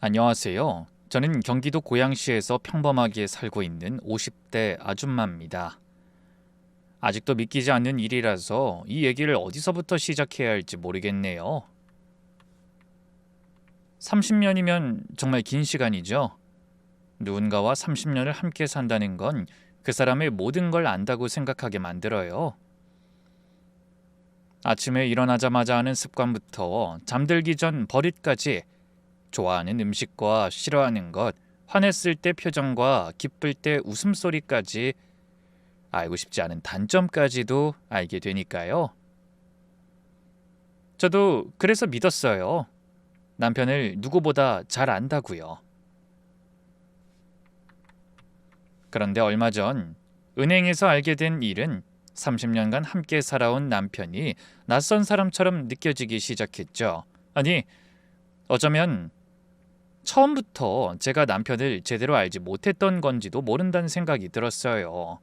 안녕하세요. 저는 경기도 고양시에서 평범하게 살고 있는 50대 아줌마입니다. 아직도 믿기지 않는 일이라서 이 얘기를 어디서부터 시작해야 할지 모르겠네요. 30년이면 정말 긴 시간이죠. 누군가와 30년을 함께 산다는 건 그 사람의 모든 걸 안다고 생각하게 만들어요. 아침에 일어나자마자 하는 습관부터 잠들기 전 버릇까지, 좋아하는 음식과 싫어하는 것, 화냈을 때 표정과 기쁠 때 웃음소리까지, 알고 싶지 않은 단점까지도 알게 되니까요. 저도 그래서 믿었어요. 남편을 누구보다 잘 안다고요. 그런데 얼마 전 은행에서 알게 된 일은 30년간 함께 살아온 남편이 낯선 사람처럼 느껴지기 시작했죠. 아니, 어쩌면 처음부터 제가 남편을 제대로 알지 못했던 건지도 모른다는 생각이 들었어요.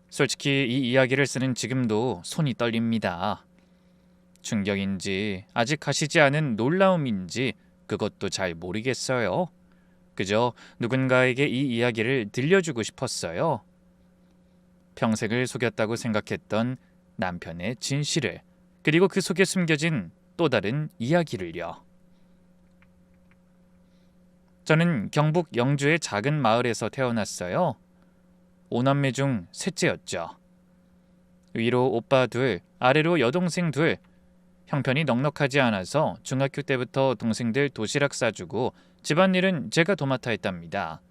솔직히 이 이야기를 쓰는 지금도 손이 떨립니다. 충격인지 아직 가시지 않은 놀라움인지 그것도 잘 모르겠어요. 그저 누군가에게 이 이야기를 들려주고 싶었어요. 평생을 속였다고 생각했던 남편의 진실을, 그리고 그 속에 숨겨진 또 다른 이야기를요. 저는 경북 영주의 작은 마을에서 태어났어요. 오남매 중 셋째였죠. 위로 오빠 둘, 아래로 여동생 둘. 형편이 넉넉하지 않아서 중학교 때부터 동생들 도시락 싸주고 집안일은 제가 도맡아 했답니다.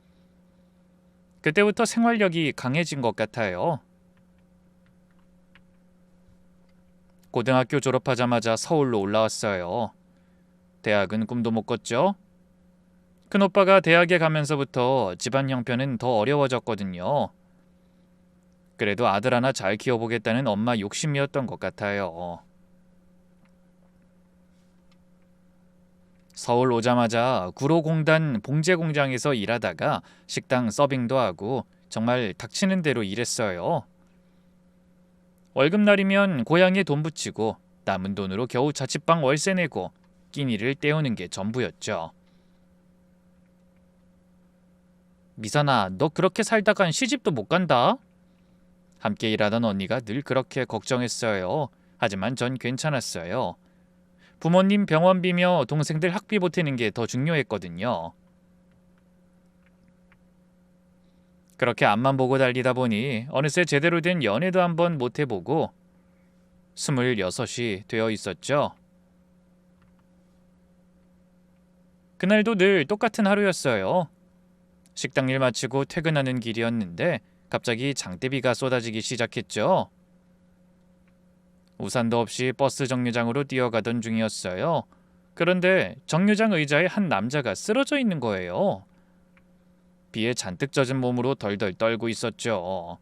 그때부터 생활력이 강해진 것 같아요. 고등학교 졸업하자마자 서울로 올라왔어요. 대학은 꿈도 못 꿨죠. 큰오빠가 대학에 가면서부터 집안 형편은 더 어려워졌거든요. 그래도 아들 하나 잘 키워보겠다는 엄마 욕심이었던 것 같아요. 서울 오자마자 구로공단 봉제공장에서 일하다가 식당 서빙도 하고 정말 닥치는 대로 일했어요. 월급날이면 고향에 돈 붙이고 남은 돈으로 겨우 자취방 월세 내고 끼니를 때우는 게 전부였죠. 미선아, 너 그렇게 살다간 시집도 못 간다? 함께 일하던 언니가 늘 그렇게 걱정했어요. 하지만 전 괜찮았어요. 부모님 병원비며 동생들 학비 보태는 게 더 중요했거든요. 그렇게 앞만 보고 달리다 보니 어느새 제대로 된 연애도 한번 못 해보고 26이 되어 있었죠. 그날도 늘 똑같은 하루였어요. 식당 일 마치고 퇴근하는 길이었는데 갑자기 장대비가 쏟아지기 시작했죠. 우산도 없이 버스 정류장으로 뛰어가던 중이었어요. 그런데 정류장 의자에 한 남자가 쓰러져 있는 거예요. 비에 잔뜩 젖은 몸으로 덜덜 떨고 있었죠.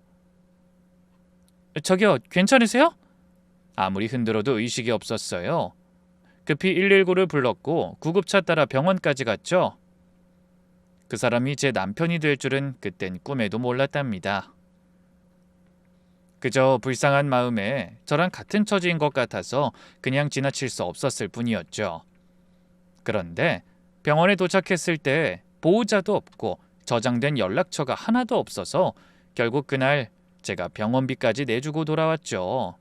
저기요, 괜찮으세요? 아무리 흔들어도 의식이 없었어요. 급히 119를 불렀고 구급차 따라 병원까지 갔죠. 그 사람이 제 남편이 될 줄은 그땐 꿈에도 몰랐답니다. 그저 불쌍한 마음에 저랑 같은 처지인 것 같아서 그냥 지나칠 수 없었을 뿐이었죠. 그런데 병원에 도착했을 때 보호자도 없고 저장된 연락처가 하나도 없어서 결국 그날 제가 병원비까지 내주고 돌아왔죠.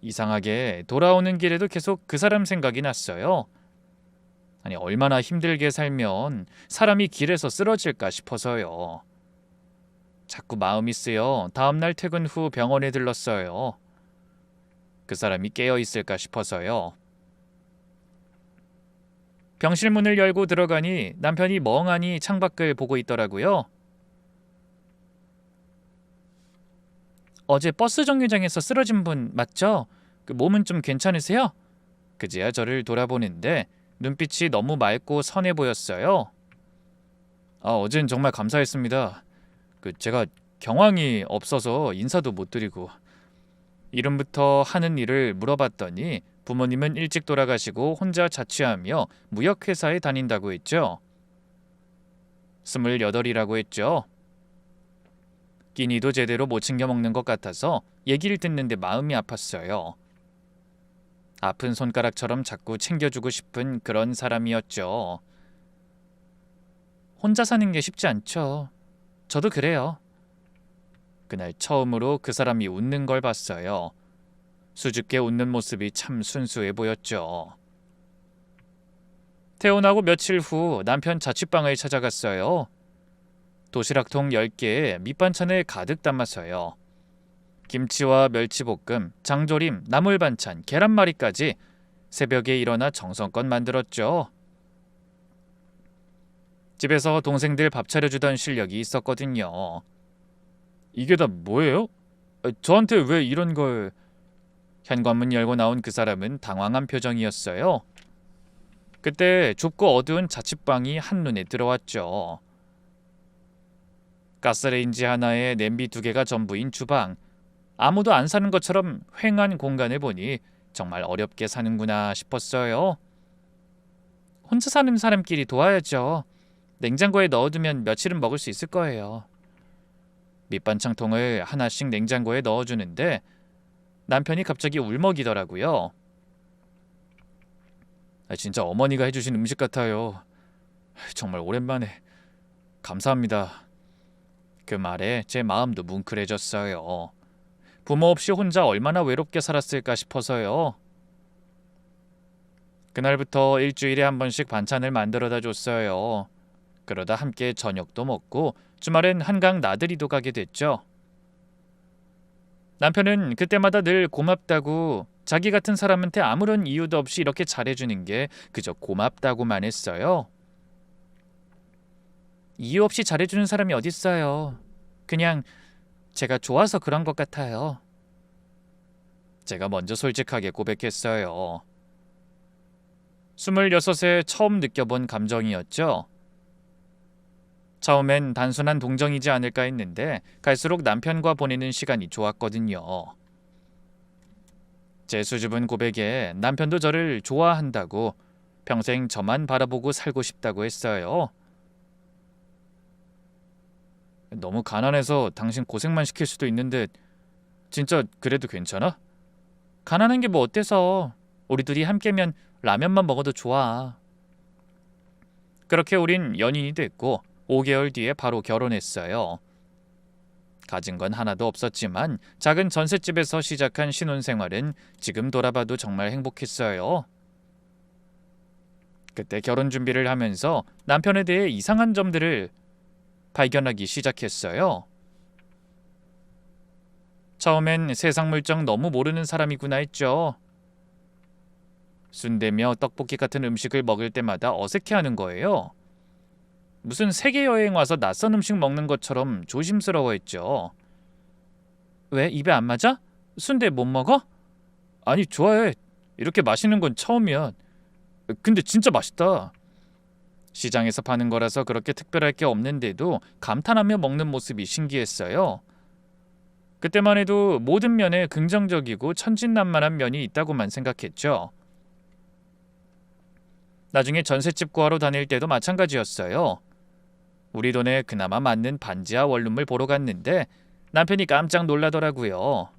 이상하게 돌아오는 길에도 계속 그 사람 생각이 났어요. 아니, 얼마나 힘들게 살면 사람이 길에서 쓰러질까 싶어서요. 자꾸 마음이 쓰여 다음날 퇴근 후 병원에 들렀어요. 그 사람이 깨어 있을까 싶어서요. 병실 문을 열고 들어가니 남편이 멍하니 창밖을 보고 있더라고요. 어제 버스 정류장에서 쓰러진 분 맞죠? 그 몸은 좀 괜찮으세요? 그제야 저를 돌아보는데 눈빛이 너무 맑고 선해 보였어요. 어젠 정말 감사했습니다. 제가 경황이 없어서 인사도 못 드리고. 이름부터 하는 일을 물어봤더니 부모님은 일찍 돌아가시고 혼자 자취하며 무역회사에 다닌다고 했죠. 28이라고 했죠. 끼니도 제대로 못 챙겨 먹는 것 같아서 얘기를 듣는데 마음이 아팠어요. 아픈 손가락처럼 자꾸 챙겨주고 싶은 그런 사람이었죠. 혼자 사는 게 쉽지 않죠. 저도 그래요. 그날 처음으로 그 사람이 웃는 걸 봤어요. 수줍게 웃는 모습이 참 순수해 보였죠. 퇴원하고 며칠 후 남편 자취방을 찾아갔어요. 도시락통 10개에 밑반찬을 가득 담아서요. 김치와 멸치볶음, 장조림, 나물 반찬, 계란말이까지 새벽에 일어나 정성껏 만들었죠. 집에서 동생들 밥 차려주던 실력이 있었거든요. 이게 다 뭐예요? 저한테 왜 이런 걸... 현관문 열고 나온 그 사람은 당황한 표정이었어요. 그때 좁고 어두운 자취방이 한눈에 들어왔죠. 가스레인지 하나에 냄비 2개가 전부인 주방. 아무도 안 사는 것처럼 휑한 공간을 보니 정말 어렵게 사는구나 싶었어요. 혼자 사는 사람끼리 도와야죠. 냉장고에 넣어두면 며칠은 먹을 수 있을 거예요. 밑반찬통을 하나씩 냉장고에 넣어주는데 남편이 갑자기 울먹이더라고요. 진짜 어머니가 해주신 음식 같아요. 정말 오랜만에 감사합니다. 그 말에 제 마음도 뭉클해졌어요. 부모 없이 혼자 얼마나 외롭게 살았을까 싶어서요. 그날부터 일주일에 한 번씩 반찬을 만들어다 줬어요. 그러다 함께 저녁도 먹고 주말엔 한강 나들이도 가게 됐죠. 남편은 그때마다 늘 고맙다고, 자기 같은 사람한테 아무런 이유도 없이 이렇게 잘해주는 게 그저 고맙다고만 했어요. 이유 없이 잘해주는 사람이 어딨어요. 그냥 제가 좋아서 그런 것 같아요. 제가 먼저 솔직하게 고백했어요. 26에 처음 느껴본 감정이었죠. 처음엔 단순한 동정이지 않을까 했는데 갈수록 남편과 보내는 시간이 좋았거든요. 제 수줍은 고백에 남편도 저를 좋아한다고, 평생 저만 바라보고 살고 싶다고 했어요. 너무 가난해서 당신 고생만 시킬 수도 있는데 진짜 그래도 괜찮아? 가난한 게 뭐 어때서. 우리 둘이 함께면 라면만 먹어도 좋아. 그렇게 우린 연인이 됐고 5개월 뒤에 바로 결혼했어요. 가진 건 하나도 없었지만 작은 전셋집에서 시작한 신혼생활은 지금 돌아봐도 정말 행복했어요. 그때 결혼 준비를 하면서 남편에 대해 이상한 점들을 발견하기 시작했어요. 처음엔 세상 물정 너무 모르는 사람이구나 했죠. 순대며 떡볶이 같은 음식을 먹을 때마다 어색해하는 거예요. 무슨 세계 여행 와서 낯선 음식 먹는 것처럼 조심스러워했죠. 왜, 입에 안 맞아? 순대 못 먹어? 아니, 좋아해. 이렇게 맛있는 건 처음이야. 근데 진짜 맛있다. 시장에서 파는 거라서 그렇게 특별할 게 없는데도 감탄하며 먹는 모습이 신기했어요. 그때만 해도 모든 면에 긍정적이고 천진난만한 면이 있다고만 생각했죠. 나중에 전셋집 구하러 다닐 때도 마찬가지였어요. 우리 돈에 그나마 맞는 반지하 원룸을 보러 갔는데 남편이 깜짝 놀라더라고요.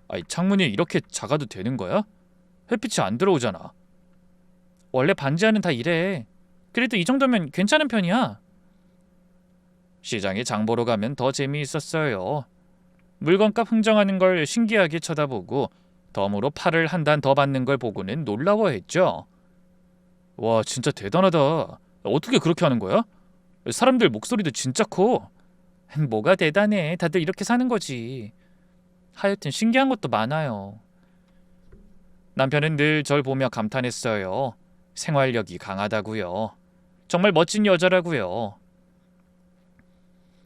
아니, 창문이 이렇게 작아도 되는 거야? 햇빛이 안 들어오잖아. 원래 반지하는 다 이래. 그래도 이 정도면 괜찮은 편이야. 시장에 장 보러 가면 더 재미있었어요. 물건값 흥정하는 걸 신기하게 쳐다보고 덤으로 팔을 한 단 더 받는 걸 보고는 놀라워했죠. 와, 진짜 대단하다. 어떻게 그렇게 하는 거야? 사람들 목소리도 진짜 커. 뭐가 대단해. 다들 이렇게 사는 거지. 하여튼 신기한 것도 많아요. 남편은 늘 절 보며 감탄했어요. 생활력이 강하다고요. 정말 멋진 여자라고요.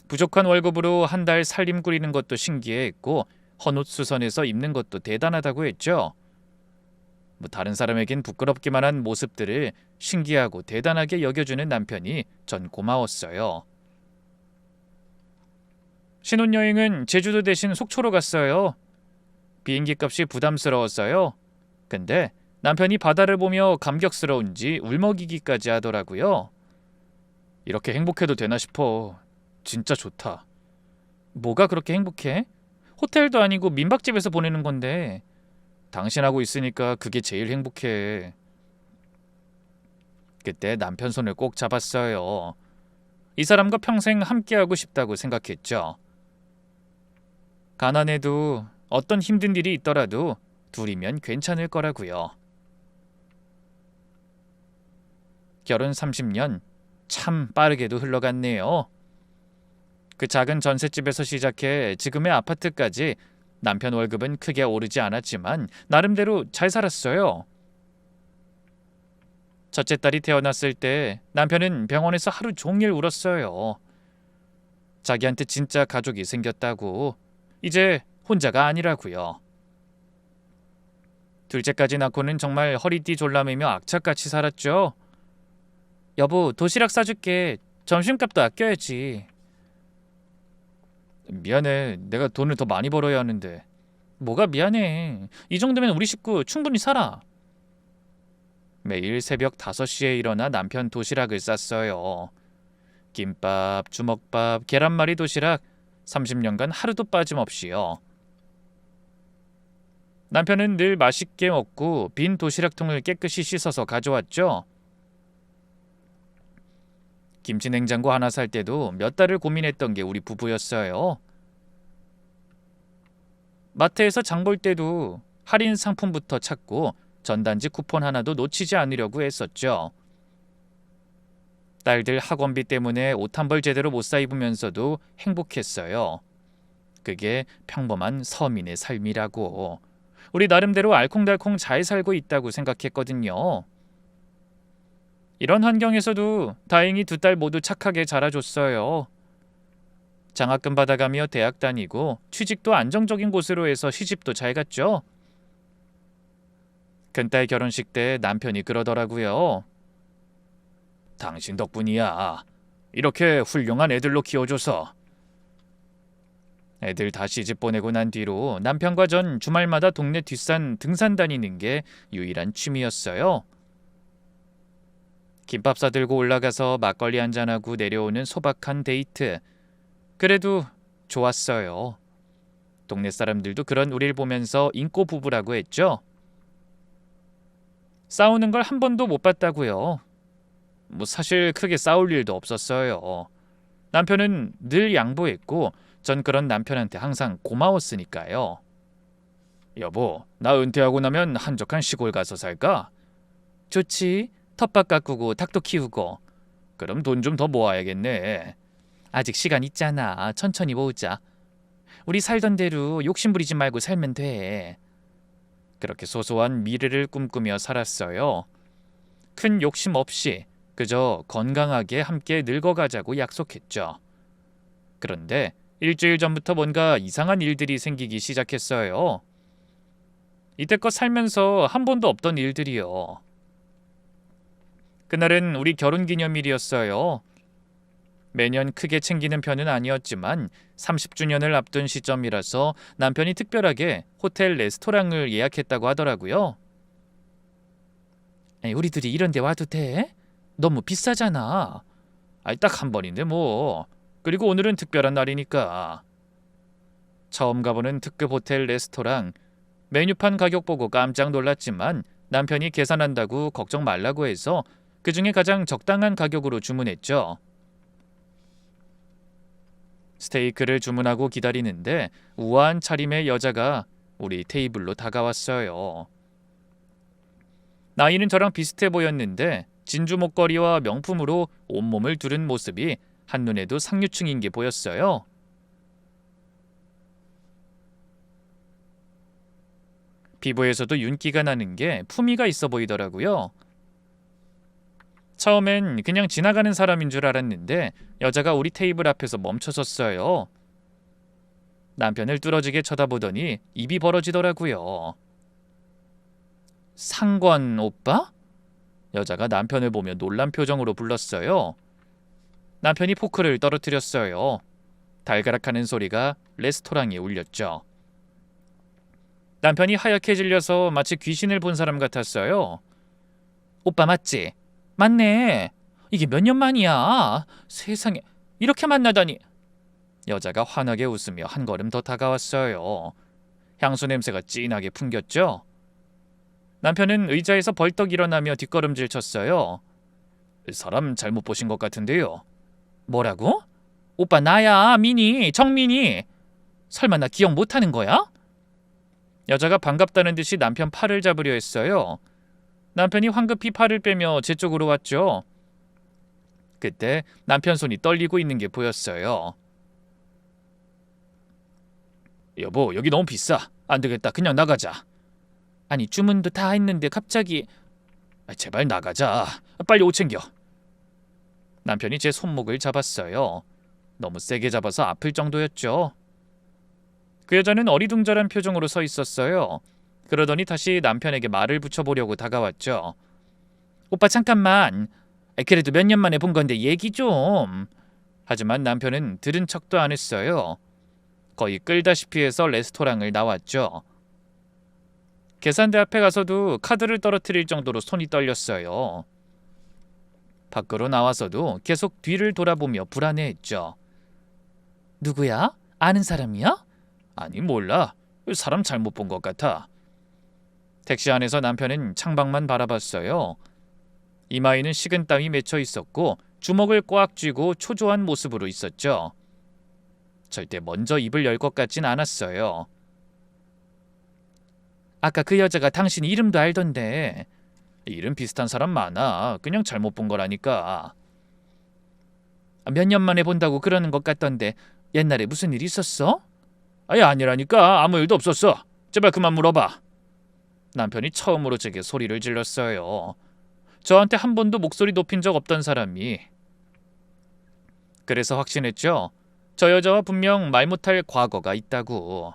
부족한 월급으로 한 달 살림 꾸리는 것도 신기해했고 헌옷수선해서 입는 것도 대단하다고 했죠. 다른 사람에겐 부끄럽기만 한 모습들을 신기하고 대단하게 여겨주는 남편이 전 고마웠어요. 신혼여행은 제주도 대신 속초로 갔어요. 비행기 값이 부담스러웠어요. 근데 남편이 바다를 보며 감격스러운지 울먹이기까지 하더라고요. 이렇게 행복해도 되나 싶어. 진짜 좋다. 뭐가 그렇게 행복해? 호텔도 아니고 민박집에서 보내는 건데. 당신하고 있으니까 그게 제일 행복해. 그때 남편 손을 꼭 잡았어요. 이 사람과 평생 함께하고 싶다고 생각했죠. 가난해도 어떤 힘든 일이 있더라도 둘이면 괜찮을 거라고요. 결혼 30년 참 빠르게도 흘러갔네요. 그 작은 전셋집에서 시작해 지금의 아파트까지 남편 월급은 크게 오르지 않았지만 나름대로 잘 살았어요. 첫째 딸이 태어났을 때 남편은 병원에서 하루 종일 울었어요. 자기한테 진짜 가족이 생겼다고. 이제 혼자가 아니라고요. 둘째까지 낳고는 정말 허리띠 졸라매며 악착같이 살았죠. 여보, 도시락 싸줄게. 점심값도 아껴야지. 미안해. 내가 돈을 더 많이 벌어야 하는데. 뭐가 미안해. 이 정도면 우리 식구 충분히 살아. 매일 새벽 5시에 일어나 남편 도시락을 쌌어요. 김밥, 주먹밥, 계란말이 도시락 30년간 하루도 빠짐없이요. 남편은 늘 맛있게 먹고 빈 도시락통을 깨끗이 씻어서 가져왔죠. 김치 냉장고 하나 살 때도 몇 달을 고민했던 게 우리 부부였어요. 마트에서 장볼 때도 할인 상품부터 찾고 전단지 쿠폰 하나도 놓치지 않으려고 했었죠. 딸들 학원비 때문에 옷 한 벌 제대로 못 사 입으면서도 행복했어요. 그게 평범한 서민의 삶이라고. 우리 나름대로 알콩달콩 잘 살고 있다고 생각했거든요. 이런 환경에서도 다행히 두 딸 모두 착하게 자라줬어요. 장학금 받아가며 대학 다니고 취직도 안정적인 곳으로 해서 시집도 잘 갔죠. 큰딸 결혼식 때 남편이 그러더라고요. 당신 덕분이야. 이렇게 훌륭한 애들로 키워줘서. 애들 다 시집 보내고 난 뒤로 남편과 전 주말마다 동네 뒷산 등산 다니는 게 유일한 취미였어요. 김밥 싸들고 올라가서 막걸리 한잔하고 내려오는 소박한 데이트. 그래도 좋았어요. 동네 사람들도 그런 우릴 보면서 인꼬 부부라고 했죠. 싸우는 걸 한 번도 못 봤다고요. 사실 크게 싸울 일도 없었어요. 남편은 늘 양보했고 전 그런 남편한테 항상 고마웠으니까요. 여보, 나 은퇴하고 나면 한적한 시골 가서 살까? 좋지. 텃밭 가꾸고 닭도 키우고. 그럼 돈 좀 더 모아야겠네. 아직 시간 있잖아. 천천히 모으자. 우리 살던 대로 욕심 부리지 말고 살면 돼. 그렇게 소소한 미래를 꿈꾸며 살았어요. 큰 욕심 없이 그저 건강하게 함께 늙어가자고 약속했죠. 그런데 일주일 전부터 뭔가 이상한 일들이 생기기 시작했어요. 이때껏 살면서 한 번도 없던 일들이요. 그날은 우리 결혼기념일이었어요. 매년 크게 챙기는 편은 아니었지만 30주년을 앞둔 시점이라서 남편이 특별하게 호텔 레스토랑을 예약했다고 하더라고요. 우리 둘이 이런 데 와도 돼? 너무 비싸잖아. 딱 한 번인데 뭐. 그리고 오늘은 특별한 날이니까. 처음 가보는 특급 호텔 레스토랑. 메뉴판 가격 보고 깜짝 놀랐지만 남편이 계산한다고 걱정 말라고 해서 그중에 가장 적당한 가격으로 주문했죠. 스테이크를 주문하고 기다리는데 우아한 차림의 여자가 우리 테이블로 다가왔어요. 나이는 저랑 비슷해 보였는데 진주 목걸이와 명품으로 온몸을 두른 모습이 한눈에도 상류층인 게 보였어요. 피부에서도 윤기가 나는 게 품위가 있어 보이더라고요. 처음엔 그냥 지나가는 사람인 줄 알았는데 여자가 우리 테이블 앞에서 멈춰섰어요. 남편을 뚫어지게 쳐다보더니 입이 벌어지더라고요. 상권 오빠? 여자가 남편을 보며 놀란 표정으로 불렀어요. 남편이 포크를 떨어뜨렸어요. 달가락하는 소리가 레스토랑에 울렸죠. 남편이 하얗게 질려서 마치 귀신을 본 사람 같았어요. 오빠 맞지? 맞네. 이게 몇 년 만이야. 세상에, 이렇게 만나다니. 여자가 환하게 웃으며 한 걸음 더 다가왔어요. 향수 냄새가 진하게 풍겼죠. 남편은 의자에서 벌떡 일어나며 뒷걸음질 쳤어요. 사람 잘못 보신 것 같은데요. 뭐라고? 오빠 나야, 민희, 정민희. 설마 나 기억 못하는 거야? 여자가 반갑다는 듯이 남편 팔을 잡으려 했어요. 남편이 황급히 팔을 빼며 제 쪽으로 왔죠. 그때 남편 손이 떨리고 있는 게 보였어요. 여보, 여기 너무 비싸. 안 되겠다. 그냥 나가자. 아니, 주문도 다 했는데 갑자기... 제발 나가자. 빨리 옷 챙겨. 남편이 제 손목을 잡았어요. 너무 세게 잡아서 아플 정도였죠. 그 여자는 어리둥절한 표정으로 서 있었어요. 그러더니 다시 남편에게 말을 붙여보려고 다가왔죠. 오빠 잠깐만. 그래도 몇 년 만에 본 건데 얘기 좀. 하지만 남편은 들은 척도 안 했어요. 거의 끌다시피 해서 레스토랑을 나왔죠. 계산대 앞에 가서도 카드를 떨어뜨릴 정도로 손이 떨렸어요. 밖으로 나와서도 계속 뒤를 돌아보며 불안해했죠. 누구야? 아는 사람이야? 아니, 몰라. 사람 잘못 본 것 같아. 택시 안에서 남편은 창밖만 바라봤어요. 이마에는 식은땀이 맺혀 있었고 주먹을 꽉 쥐고 초조한 모습으로 있었죠. 절대 먼저 입을 열 것 같진 않았어요. 아까 그 여자가 당신 이름도 알던데. 이름 비슷한 사람 많아. 그냥 잘못 본 거라니까. 몇 년 만에 본다고 그러는 것 같던데 옛날에 무슨 일 있었어? 아니라니까. 아무 일도 없었어. 제발 그만 물어봐. 남편이 처음으로 제게 소리를 질렀어요. 저한테 한 번도 목소리 높인 적 없던 사람이. 그래서 확신했죠. 저 여자와 분명 말 못할 과거가 있다고.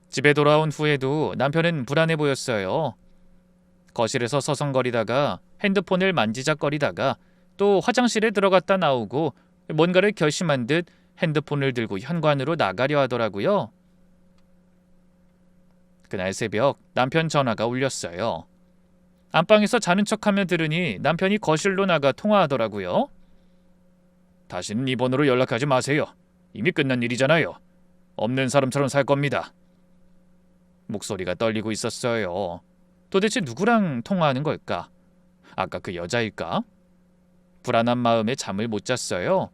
집에 돌아온 후에도 남편은 불안해 보였어요. 거실에서 서성거리다가 핸드폰을 만지작거리다가 또 화장실에 들어갔다 나오고 뭔가를 결심한 듯 핸드폰을 들고 현관으로 나가려 하더라고요. 그날 새벽 남편 전화가 울렸어요. 안방에서 자는 척하며 들으니 남편이 거실로 나가 통화하더라고요. 다시는 이 번호로 연락하지 마세요. 이미 끝난 일이잖아요. 없는 사람처럼 살 겁니다. 목소리가 떨리고 있었어요. 도대체 누구랑 통화하는 걸까? 아까 그 여자일까? 불안한 마음에 잠을 못 잤어요.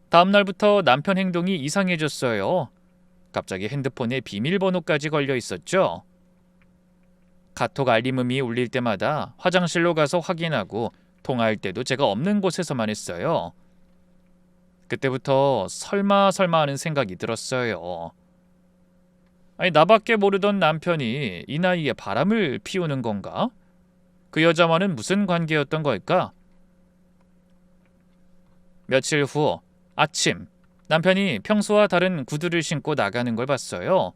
다음 날부터 남편 행동이 이상해졌어요. 갑자기 핸드폰에 비밀번호까지 걸려 있었죠. 카톡 알림음이 울릴 때마다 화장실로 가서 확인하고 통화할 때도 제가 없는 곳에서만 했어요. 그때부터 설마 하는 생각이 들었어요. 나밖에 모르던 남편이 이 나이에 바람을 피우는 건가? 그 여자와는 무슨 관계였던 걸까? 며칠 후 아침, 남편이 평소와 다른 구두를 신고 나가는 걸 봤어요.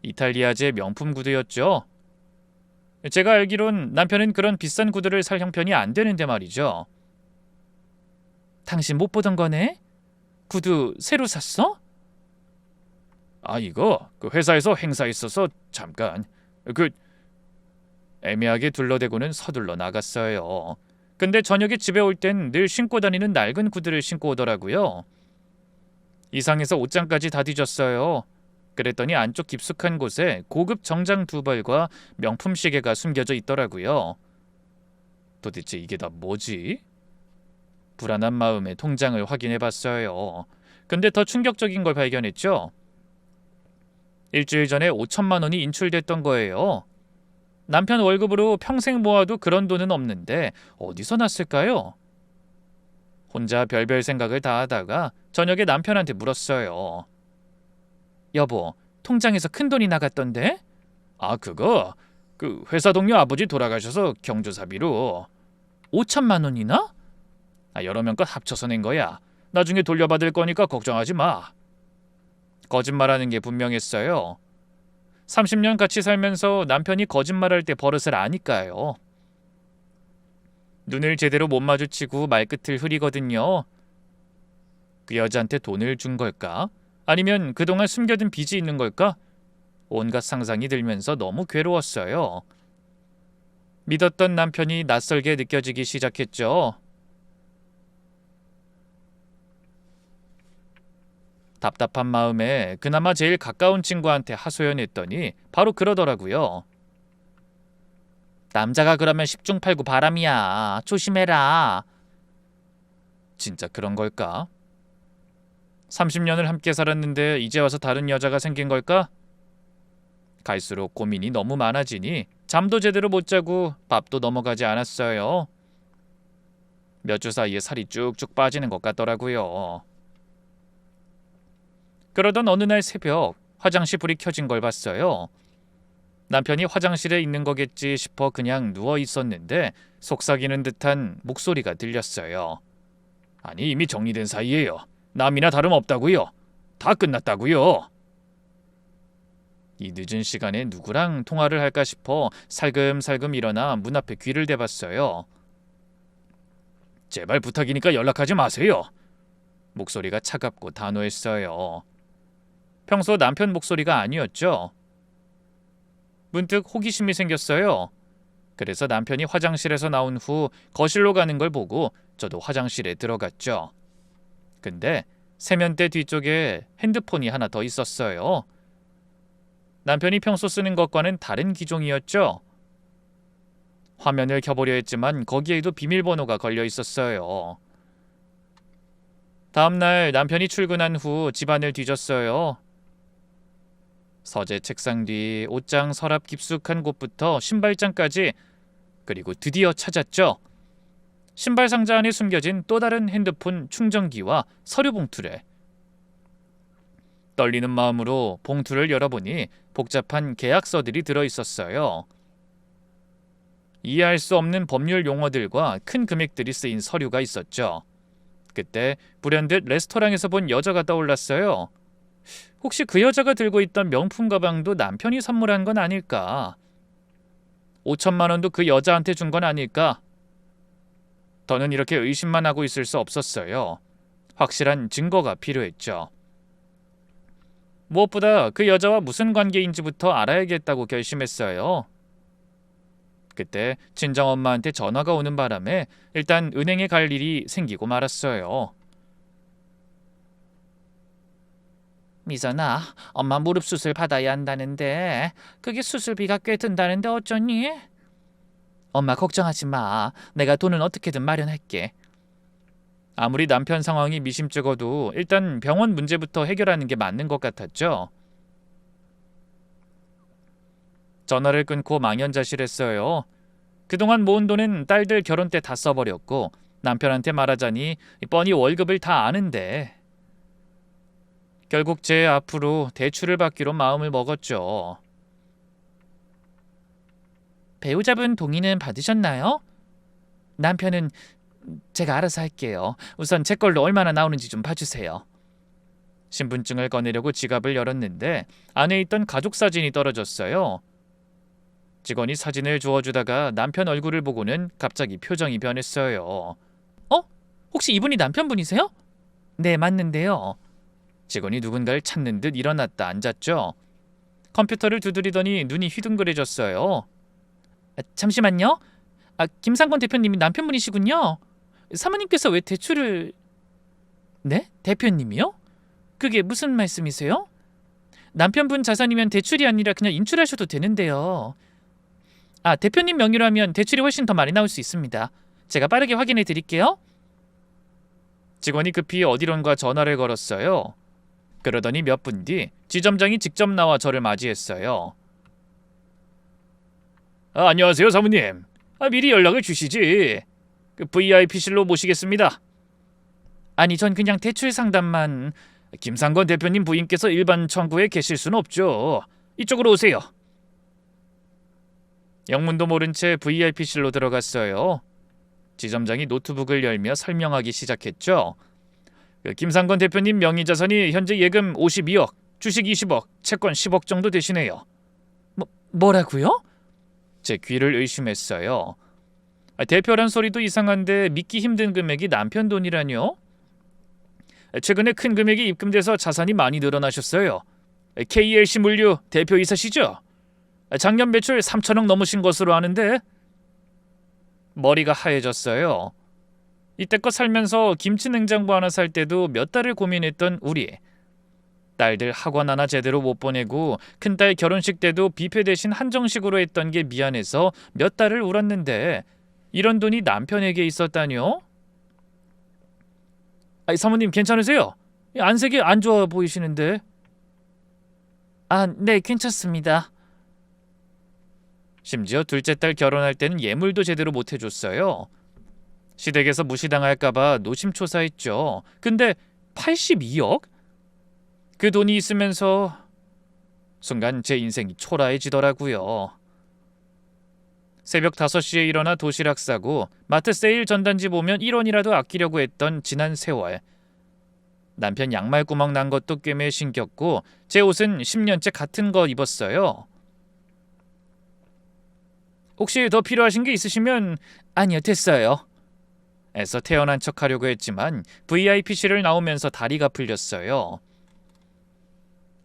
이탈리아제 명품 구두였죠. 제가 알기론 남편은 그런 비싼 구두를 살 형편이 안 되는데 말이죠. 당신 못 보던 거네? 구두 새로 샀어? 이거 그 회사에서 행사 있어서 잠깐. 애매하게 둘러대고는 서둘러 나갔어요. 근데 저녁에 집에 올 땐 늘 신고 다니는 낡은 구두를 신고 오더라고요. 이상해서 옷장까지 다 뒤졌어요. 그랬더니 안쪽 깊숙한 곳에 고급 정장 2벌과 명품 시계가 숨겨져 있더라고요. 도대체 이게 다 뭐지? 불안한 마음에 통장을 확인해봤어요. 근데 더 충격적인 걸 발견했죠. 일주일 전에 5천만 원이 인출됐던 거예요. 남편 월급으로 평생 모아도 그런 돈은 없는데 어디서 났을까요? 혼자 별별 생각을 다 하다가 저녁에 남편한테 물었어요. 여보, 통장에서 큰 돈이 나갔던데? 그거 그 회사 동료 아버지 돌아가셔서 경조사비로 5천만 원이나? 여러 명 것 합쳐서 낸 거야. 나중에 돌려받을 거니까 걱정하지 마. 거짓말하는 게 분명했어요. 30년 같이 살면서 남편이 거짓말할 때 버릇을 아니까요. 눈을 제대로 못 마주치고 말끝을 흐리거든요. 그 여자한테 돈을 준 걸까? 아니면 그동안 숨겨둔 빚이 있는 걸까? 온갖 상상이 들면서 너무 괴로웠어요. 믿었던 남편이 낯설게 느껴지기 시작했죠. 답답한 마음에 그나마 제일 가까운 친구한테 하소연했더니 바로 그러더라고요. 남자가 그러면 10중 8구 바람이야. 조심해라. 진짜 그런 걸까? 30년을 함께 살았는데 이제 와서 다른 여자가 생긴 걸까? 갈수록 고민이 너무 많아지니 잠도 제대로 못 자고 밥도 넘어가지 않았어요. 몇 주 사이에 살이 쭉쭉 빠지는 것 같더라고요. 그러던 어느 날 새벽 화장실 불이 켜진 걸 봤어요. 남편이 화장실에 있는 거겠지 싶어 그냥 누워 있었는데 속삭이는 듯한 목소리가 들렸어요. 아니, 이미 정리된 사이예요. 남이나 다름없다고요. 다 끝났다고요. 이 늦은 시간에 누구랑 통화를 할까 싶어 살금살금 일어나 문 앞에 귀를 대봤어요. 제발 부탁이니까 연락하지 마세요. 목소리가 차갑고 단호했어요. 평소 남편 목소리가 아니었죠. 문득 호기심이 생겼어요. 그래서 남편이 화장실에서 나온 후 거실로 가는 걸 보고 저도 화장실에 들어갔죠. 근데 세면대 뒤쪽에 핸드폰이 하나 더 있었어요. 남편이 평소 쓰는 것과는 다른 기종이었죠. 화면을 켜보려 했지만 거기에도 비밀번호가 걸려 있었어요. 다음날 남편이 출근한 후 집안을 뒤졌어요. 서재 책상 뒤 옷장 서랍 깊숙한 곳부터 신발장까지, 그리고 드디어 찾았죠. 신발 상자 안에 숨겨진 또 다른 핸드폰 충전기와 서류 봉투를. 떨리는 마음으로 봉투를 열어보니 복잡한 계약서들이 들어있었어요. 이해할 수 없는 법률 용어들과 큰 금액들이 쓰인 서류가 있었죠. 그때 불현듯 레스토랑에서 본 여자가 떠올랐어요. 혹시 그 여자가 들고 있던 명품 가방도 남편이 선물한 건 아닐까? 5천만 원도 그 여자한테 준 건 아닐까? 더는 이렇게 의심만 하고 있을 수 없었어요. 확실한 증거가 필요했죠. 무엇보다 그 여자와 무슨 관계인지부터 알아야겠다고 결심했어요. 그때 친정엄마한테 전화가 오는 바람에 일단 은행에 갈 일이 생기고 말았어요. 미선아, 엄마 무릎 수술 받아야 한다는데 그게 수술비가 꽤 든다는데 어쩌니? 엄마 걱정하지 마. 내가 돈은 어떻게든 마련할게. 아무리 남편 상황이 미심쩍어도 일단 병원 문제부터 해결하는 게 맞는 것 같았죠. 전화를 끊고 망연자실했어요. 그동안 모은 돈은 딸들 결혼 때 다 써버렸고 남편한테 말하자니 뻔히 월급을 다 아는데. 결국 제 앞으로 대출을 받기로 마음을 먹었죠. 배우자분 동의는 받으셨나요? 남편은 제가 알아서 할게요. 우선 제 걸로 얼마나 나오는지 좀 봐주세요. 신분증을 꺼내려고 지갑을 열었는데 안에 있던 가족 사진이 떨어졌어요. 직원이 사진을 주워주다가 남편 얼굴을 보고는 갑자기 표정이 변했어요. 혹시 이분이 남편분이세요? 네, 맞는데요. 직원이 누군가를 찾는 듯 일어났다 앉았죠. 컴퓨터를 두드리더니 눈이 휘둥그레졌어요. 잠시만요. 김상권 대표님이 남편분이시군요. 사모님께서 왜 대출을... 네? 대표님이요? 그게 무슨 말씀이세요? 남편분 자산이면 대출이 아니라 그냥 인출하셔도 되는데요. 대표님 명의로 하면 대출이 훨씬 더 많이 나올 수 있습니다. 제가 빠르게 확인해 드릴게요. 직원이 급히 어디론가 전화를 걸었어요. 그러더니 몇 분 뒤 지점장이 직접 나와 저를 맞이했어요. 안녕하세요, 사모님. 미리 연락을 주시지. VIP실로 모시겠습니다. 아니, 전 그냥 대출 상담만... 김상권 대표님 부인께서 일반 청구에 계실 수는 없죠. 이쪽으로 오세요. 영문도 모른 채 VIP실로 들어갔어요. 지점장이 노트북을 열며 설명하기 시작했죠. 김상권 대표님 명의 자산이 현재 예금 52억, 주식 20억, 채권 10억 정도 되시네요. 뭐라고요? 제 귀를 의심했어요. 대표란 소리도 이상한데 믿기 힘든 금액이 남편 돈이라뇨? 최근에 큰 금액이 입금돼서 자산이 많이 늘어나셨어요. KLC 물류 대표이사시죠? 작년 매출 3천억 넘으신 것으로 아는데. 머리가 하얘졌어요. 이때껏 살면서 김치 냉장고 하나 살 때도 몇 달을 고민했던 우리. 딸들 학원 하나 제대로 못 보내고 큰딸 결혼식 때도 뷔페 대신 한정식으로 했던 게 미안해서 몇 달을 울었는데 이런 돈이 남편에게 있었다뇨? 아니, 사모님 괜찮으세요? 안색이 안 좋아 보이시는데. 아, 네, 괜찮습니다. 심지어 둘째 딸 결혼할 때는 예물도 제대로 못 해줬어요. 시댁에서 무시당할까봐 노심초사했죠. 근데 82억? 그 돈이 있으면서 순간 제 인생이 초라해지더라고요. 새벽 5시에 일어나 도시락 싸고 마트 세일 전단지 보면 1원이라도 아끼려고 했던 지난 세월. 남편 양말 구멍 난 것도 꿰매 신겼고 제 옷은 10년째 같은 거 입었어요. 혹시 더 필요하신 게 있으시면 아니요, 됐어요. 애써 태어난 척 하려고 했지만 VIP실을 나오면서 다리가 풀렸어요.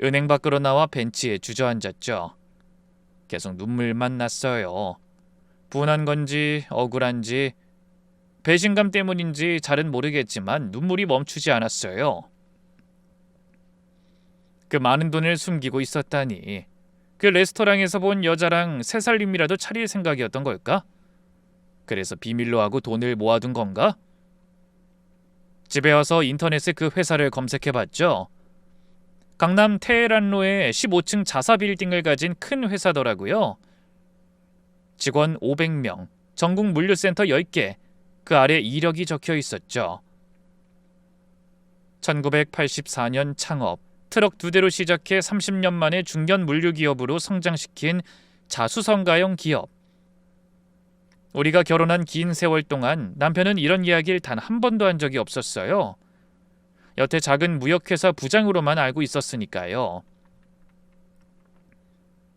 은행 밖으로 나와 벤치에 주저앉았죠. 계속 눈물만 났어요. 분한 건지 억울한지 배신감 때문인지 잘은 모르겠지만 눈물이 멈추지 않았어요. 그 많은 돈을 숨기고 있었다니. 그 레스토랑에서 본 여자랑 새 살림이라도 차릴 생각이었던 걸까? 그래서 비밀로 하고 돈을 모아둔 건가? 집에 와서 인터넷에 그 회사를 검색해봤죠. 강남 테헤란로에 15층 자사 빌딩을 가진 큰 회사더라고요. 직원 500명, 전국 물류센터 10개, 그 아래 이력이 적혀 있었죠. 1984년 창업, 트럭 2대로 시작해 30년 만에 중견 물류기업으로 성장시킨 자수성가형 기업. 우리가 결혼한 긴 세월 동안 남편은 이런 이야기를 단 한 번도 한 적이 없었어요. 여태 작은 무역회사 부장으로만 알고 있었으니까요.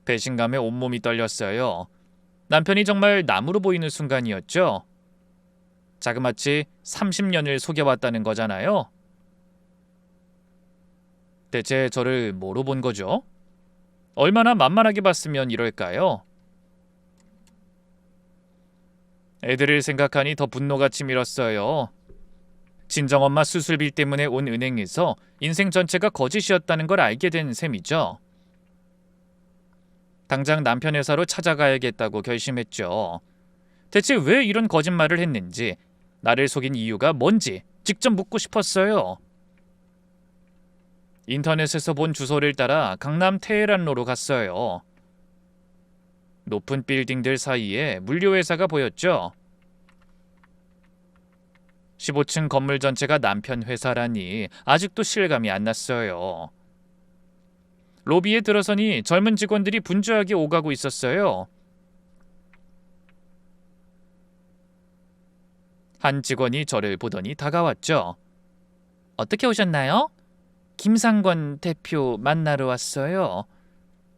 배신감에 온몸이 떨렸어요. 남편이 정말 남으로 보이는 순간이었죠. 자그마치 30년을 속여왔다는 거잖아요. 대체 저를 뭐로 본 거죠? 얼마나 만만하게 봤으면 이럴까요? 애들을 생각하니 더 분노가 치밀었어요. 친정엄마 수술비 때문에 온 은행에서 인생 전체가 거짓이었다는 걸 알게 된 셈이죠. 당장 남편 회사로 찾아가야겠다고 결심했죠. 대체 왜 이런 거짓말을 했는지, 나를 속인 이유가 뭔지 직접 묻고 싶었어요. 인터넷에서 본 주소를 따라 강남 테헤란로로 갔어요. 높은 빌딩들 사이에 물류회사가 보였죠. 15층 건물 전체가 남편 회사라니 아직도 실감이 안 났어요. 로비에 들어서니 젊은 직원들이 분주하게 오가고 있었어요. 한 직원이 저를 보더니 다가왔죠. 어떻게 오셨나요? 김상권 대표 만나러 왔어요.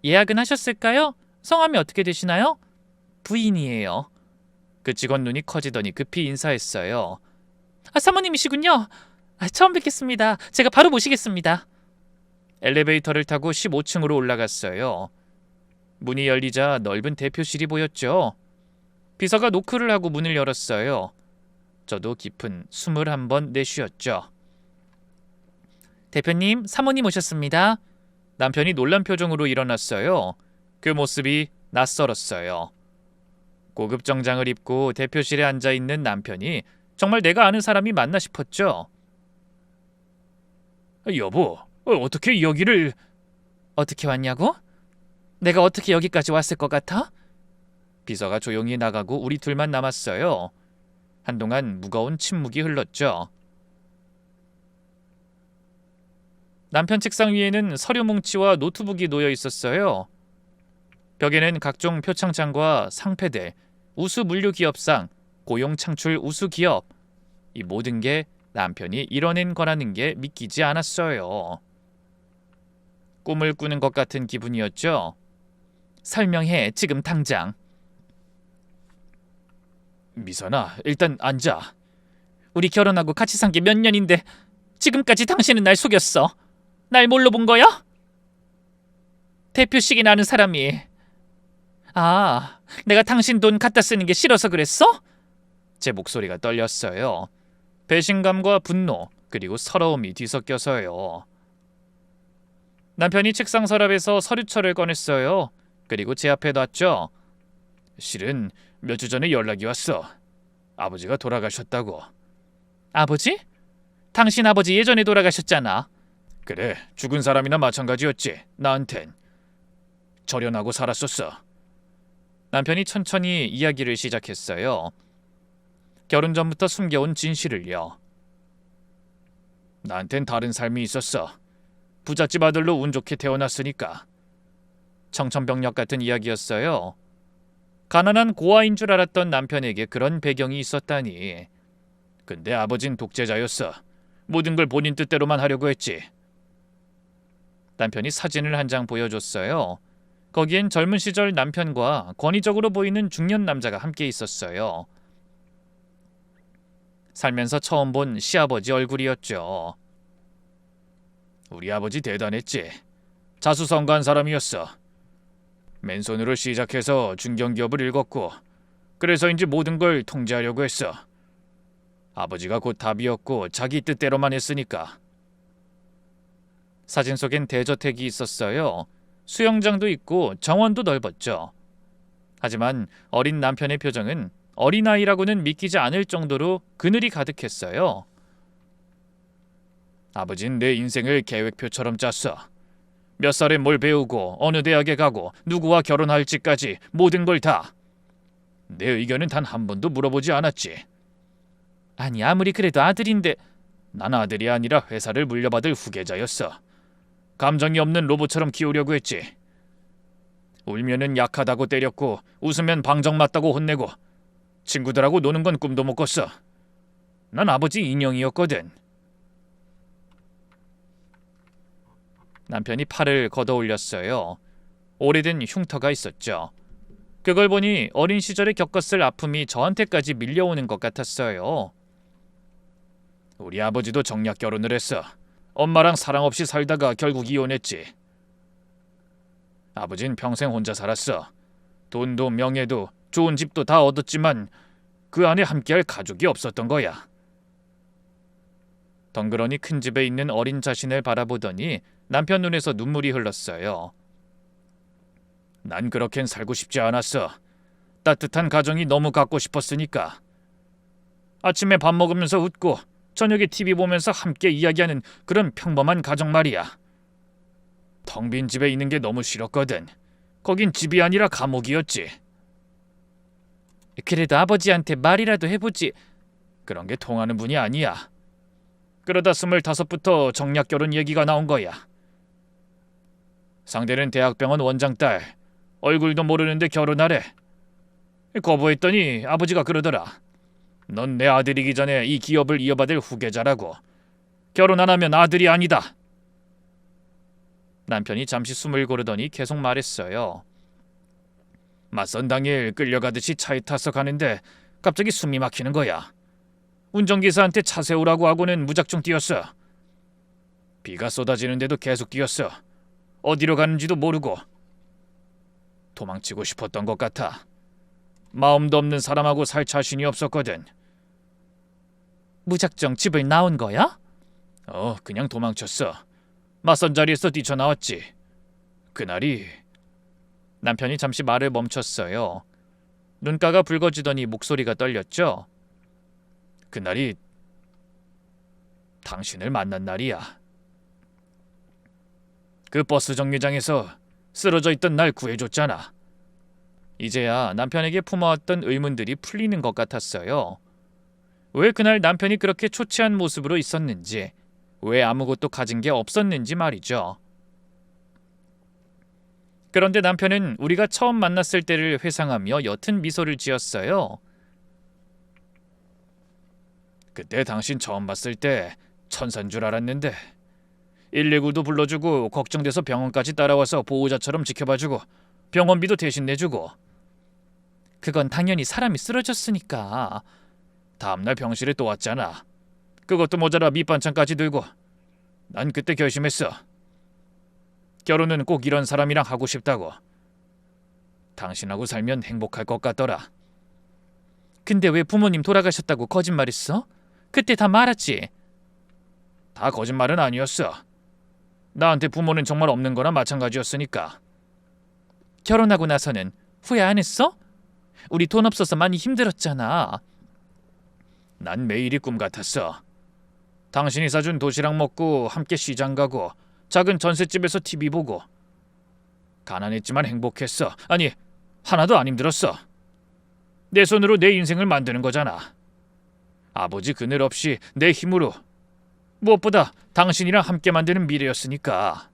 예약은 하셨을까요? 성함이 어떻게 되시나요? 부인이에요. 그 직원 눈이 커지더니 급히 인사했어요. 사모님이시군요. 처음 뵙겠습니다. 제가 바로 모시겠습니다. 엘리베이터를 타고 15층으로 올라갔어요. 문이 열리자 넓은 대표실이 보였죠. 비서가 노크를 하고 문을 열었어요. 저도 깊은 숨을 한번 내쉬었죠. 대표님, 사모님 오셨습니다. 남편이 놀란 표정으로 일어났어요. 그 모습이 낯설었어요. 고급 정장을 입고 대표실에 앉아있는 남편이 정말 내가 아는 사람이 맞나 싶었죠. 여보, 어떻게 여기를... 어떻게 왔냐고? 내가 어떻게 여기까지 왔을 것 같아? 비서가 조용히 나가고 우리 둘만 남았어요. 한동안 무거운 침묵이 흘렀죠. 남편 책상 위에는 서류 뭉치와 노트북이 놓여 있었어요. 벽에는 각종 표창장과 상패들, 우수 물류기업상, 고용창출 우수기업, 이 모든 게 남편이 이뤄낸 거라는 게 믿기지 않았어요. 꿈을 꾸는 것 같은 기분이었죠. 설명해, 지금 당장. 미선아, 일단 앉아. 우리 결혼하고 같이 산 게 몇 년인데 지금까지 당신은 날 속였어. 날 뭘로 본 거야? 대표식이 나는 사람이. 내가 당신 돈 갖다 쓰는 게 싫어서 그랬어? 제 목소리가 떨렸어요. 배신감과 분노, 그리고 서러움이 뒤섞여서요. 남편이 책상 서랍에서 서류철을 꺼냈어요. 그리고 제 앞에 놨죠. 실은 몇 주 전에 연락이 왔어. 아버지가 돌아가셨다고. 아버지? 당신 아버지 예전에 돌아가셨잖아. 그래, 죽은 사람이나 마찬가지였지. 나한텐. 절연하고 살았었어. 남편이 천천히 이야기를 시작했어요. 결혼 전부터 숨겨온 진실을요. 나한텐 다른 삶이 있었어. 부잣집 아들로 운 좋게 태어났으니까. 청천벽력 같은 이야기였어요. 가난한 고아인 줄 알았던 남편에게 그런 배경이 있었다니. 근데 아버진 독재자였어. 모든 걸 본인 뜻대로만 하려고 했지. 남편이 사진을 한 장 보여줬어요. 거기엔 젊은 시절 남편과 권위적으로 보이는 중년 남자가 함께 있었어요. 살면서 처음 본 시아버지 얼굴이었죠. 우리 아버지 대단했지. 자수성가한 사람이었어. 맨손으로 시작해서 중견기업을 읽었고, 그래서인지 모든 걸 통제하려고 했어. 아버지가 곧 답이었고 자기 뜻대로만 했으니까. 사진 속엔 대저택이 있었어요. 수영장도 있고 정원도 넓었죠. 하지만 어린 남편의 표정은 어린아이라고는 믿기지 않을 정도로 그늘이 가득했어요. 아버진 내 인생을 계획표처럼 짰어. 몇 살에 뭘 배우고 어느 대학에 가고 누구와 결혼할지까지 모든 걸 다. 내 의견은 단 한 번도 물어보지 않았지. 아니 아무리 그래도 아들인데. 난 아들이 아니라 회사를 물려받을 후계자였어. 감정이 없는 로봇처럼 키우려고 했지. 울면은 약하다고 때렸고 웃으면 방정 맞다고 혼내고 친구들하고 노는 건 꿈도 못 꿨어. 난 아버지 인형이었거든. 남편이 팔을 걷어 올렸어요. 오래된 흉터가 있었죠. 그걸 보니 어린 시절에 겪었을 아픔이 저한테까지 밀려오는 것 같았어요. 우리 아버지도 정략 결혼을 했어. 엄마랑 사랑 없이 살다가 결국 이혼했지. 아버진 평생 혼자 살았어. 돈도 명예도 좋은 집도 다 얻었지만 그 안에 함께할 가족이 없었던 거야. 덩그러니 큰 집에 있는 어린 자신을 바라보더니 남편 눈에서 눈물이 흘렀어요. 난 그렇겐 살고 싶지 않았어. 따뜻한 가정이 너무 갖고 싶었으니까. 아침에 밥 먹으면서 웃고 저녁에 TV 보면서 함께 이야기하는 그런 평범한 가정 말이야. 텅 빈 집에 있는 게 너무 싫었거든. 거긴 집이 아니라 감옥이었지. 그래도 아버지한테 말이라도 해보지. 그런 게 통하는 분이 아니야. 그러다 25부터 정략 결혼 얘기가 나온 거야. 상대는 대학병원 원장 딸. 얼굴도 모르는데 결혼하래. 거부했더니 아버지가 그러더라. 넌 내 아들이기 전에 이 기업을 이어받을 후계자라고. 결혼 안 하면 아들이 아니다. 남편이 잠시 숨을 고르더니 계속 말했어요. 맞선 당일 끌려가듯이 차에 타서 가는데 갑자기 숨이 막히는 거야. 운전기사한테 차 세우라고 하고는 무작정 뛰었어. 비가 쏟아지는데도 계속 뛰었어. 어디로 가는지도 모르고. 도망치고 싶었던 것 같아. 마음도 없는 사람하고 살 자신이 없었거든. 무작정 집을 나온 거야? 그냥 도망쳤어. 맞선 자리에서 뛰쳐나왔지. 그날이... 남편이 잠시 말을 멈췄어요. 눈가가 붉어지더니 목소리가 떨렸죠. 그날이 당신을 만난 날이야. 그 버스 정류장에서 쓰러져 있던 날 구해줬잖아. 이제야 남편에게 품어왔던 의문들이 풀리는 것 같았어요. 왜 그날 남편이 그렇게 초췌한 모습으로 있었는지, 왜 아무것도 가진 게 없었는지 말이죠. 그런데 남편은 우리가 처음 만났을 때를 회상하며 옅은 미소를 지었어요. 그때 당신 처음 봤을 때 천사인 줄 알았는데 119도 불러주고 걱정돼서 병원까지 따라와서 보호자처럼 지켜봐주고 병원비도 대신 내주고. 그건 당연히 사람이 쓰러졌으니까. 다음날 병실에 또 왔잖아. 그것도 모자라 밑반찬까지 들고. 난 그때 결심했어. 결혼은 꼭 이런 사람이랑 하고 싶다고. 당신하고 살면 행복할 것 같더라. 근데 왜 부모님 돌아가셨다고 거짓말했어? 그때 다 말았지. 다 거짓말은 아니었어. 나한테 부모는 정말 없는 거나 마찬가지였으니까. 결혼하고 나서는 후회 안 했어? 우리 돈 없어서 많이 힘들었잖아. 난 매일이 꿈 같았어. 당신이 사준 도시락 먹고 함께 시장 가고 작은 전셋집에서 TV 보고. 가난했지만 행복했어. 아니, 하나도 안 힘들었어. 내 손으로 내 인생을 만드는 거잖아. 아버지 그늘 없이 내 힘으로. 무엇보다 당신이랑 함께 만드는 미래였으니까.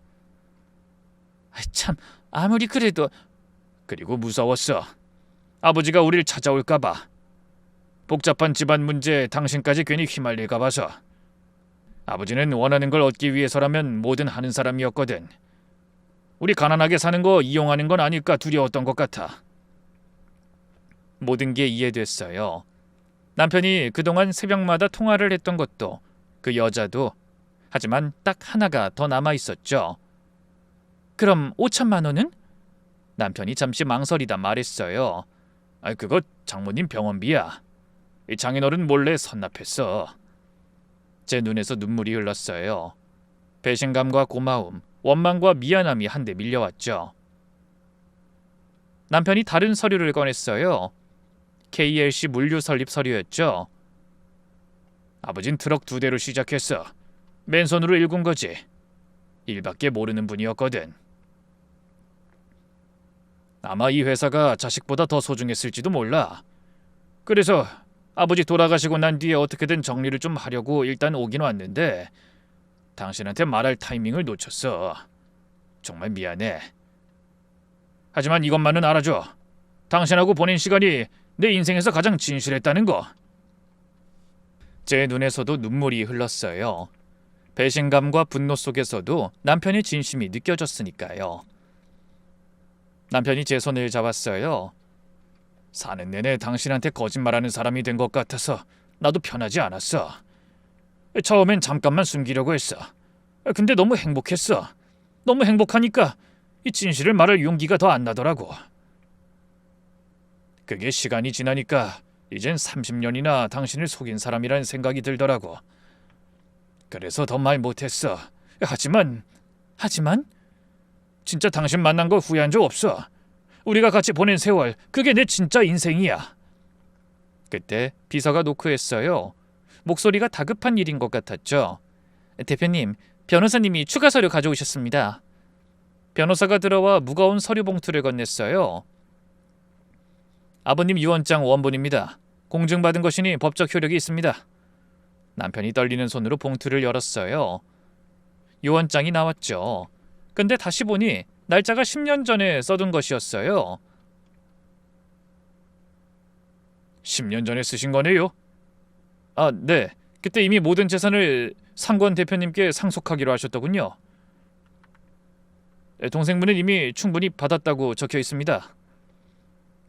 참, 아무리 그래도. 그리고 무서웠어. 아버지가 우릴 찾아올까 봐. 복잡한 집안 문제에 당신까지 괜히 휘말릴까 봐서. 아버지는 원하는 걸 얻기 위해서라면 뭐든 하는 사람이었거든. 우리 가난하게 사는 거 이용하는 건 아닐까 두려웠던 것 같아. 모든 게 이해됐어요. 남편이 그동안 새벽마다 통화를 했던 것도, 그 여자도. 하지만 딱 하나가 더 남아 있었죠. 그럼 5천만 원은? 남편이 잠시 망설이다 말했어요. 그거 장모님 병원비야. 이 장인어른 몰래 선납했어. 제 눈에서 눈물이 흘렀어요. 배신감과 고마움, 원망과 미안함이 한데 밀려왔죠. 남편이 다른 서류를 꺼냈어요. KLC 물류 설립 서류였죠. 아버진 트럭 2대로 시작했어. 맨손으로 일군 거지. 일밖에 모르는 분이었거든. 아마 이 회사가 자식보다 더 소중했을지도 몰라. 그래서 아버지 돌아가시고 난 뒤에 어떻게든 정리를 좀 하려고 일단 오긴 왔는데 당신한테 말할 타이밍을 놓쳤어. 정말 미안해. 하지만 이것만은 알아줘. 당신하고 보낸 시간이 내 인생에서 가장 진실했다는 거. 제 눈에서도 눈물이 흘렀어요. 배신감과 분노 속에서도 남편의 진심이 느껴졌으니까요. 남편이 제 손을 잡았어요. 사는 내내 당신한테 거짓말하는 사람이 된 것 같아서 나도 편하지 않았어. 처음엔 잠깐만 숨기려고 했어. 근데 너무 행복했어. 너무 행복하니까 이 진실을 말할 용기가 더 안 나더라고. 그게 시간이 지나니까 이젠 30년이나 당신을 속인 사람이라는 생각이 들더라고. 그래서 더 말 못했어. 하지만 진짜 당신 만난 거 후회한 적 없어. 우리가 같이 보낸 세월, 그게 내 진짜 인생이야. 그때 비서가 노크했어요. 목소리가 다급한 일인 것 같았죠. 대표님, 변호사님이 추가 서류 가져오셨습니다. 변호사가 들어와 무거운 서류 봉투를 건넸어요. 아버님 유언장 원본입니다. 공증받은 것이니 법적 효력이 있습니다. 남편이 떨리는 손으로 봉투를 열었어요. 유언장이 나왔죠. 근데 다시 보니 날짜가 10년 전에 써둔 것이었어요. 10년 전에 쓰신 거네요? 네. 그때 이미 모든 재산을 상권 대표님께 상속하기로 하셨더군요. 동생분은 이미 충분히 받았다고 적혀 있습니다.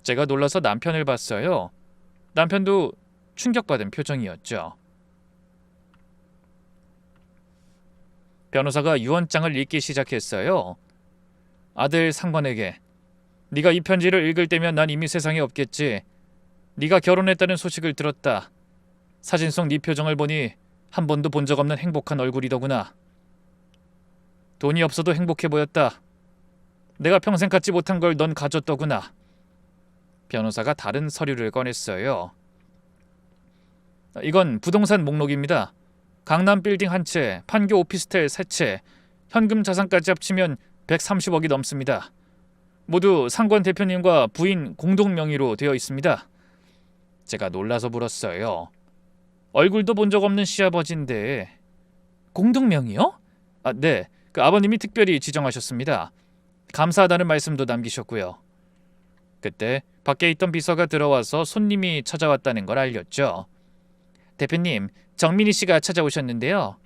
제가 놀라서 남편을 봤어요. 남편도 충격받은 표정이었죠. 변호사가 유언장을 읽기 시작했어요. 아들 상관에게, 네가 이 편지를 읽을 때면 난 이미 세상에 없겠지. 네가 결혼했다는 소식을 들었다. 사진 속 네 표정을 보니 한 번도 본 적 없는 행복한 얼굴이더구나. 돈이 없어도 행복해 보였다. 내가 평생 갖지 못한 걸 넌 가졌더구나. 변호사가 다른 서류를 꺼냈어요. 이건 부동산 목록입니다. 강남 빌딩 한 채, 판교 오피스텔 세 채, 현금 자산까지 합치면 130억이 넘습니다. 모두 상권 대표님과 부인 공동 명의로 되어 있습니다. 제가 놀라서 물었어요. 얼굴도 본 적 없는 시아버지인데. 공동 명의요? 네. 그 아버님이 특별히 지정하셨습니다. 감사하다는 말씀도 남기셨고요. 그때 밖에 있던 비서가 들어와서 손님이 찾아왔다는 걸 알렸죠. 대표님, 정민희 씨가 찾아오셨는데요.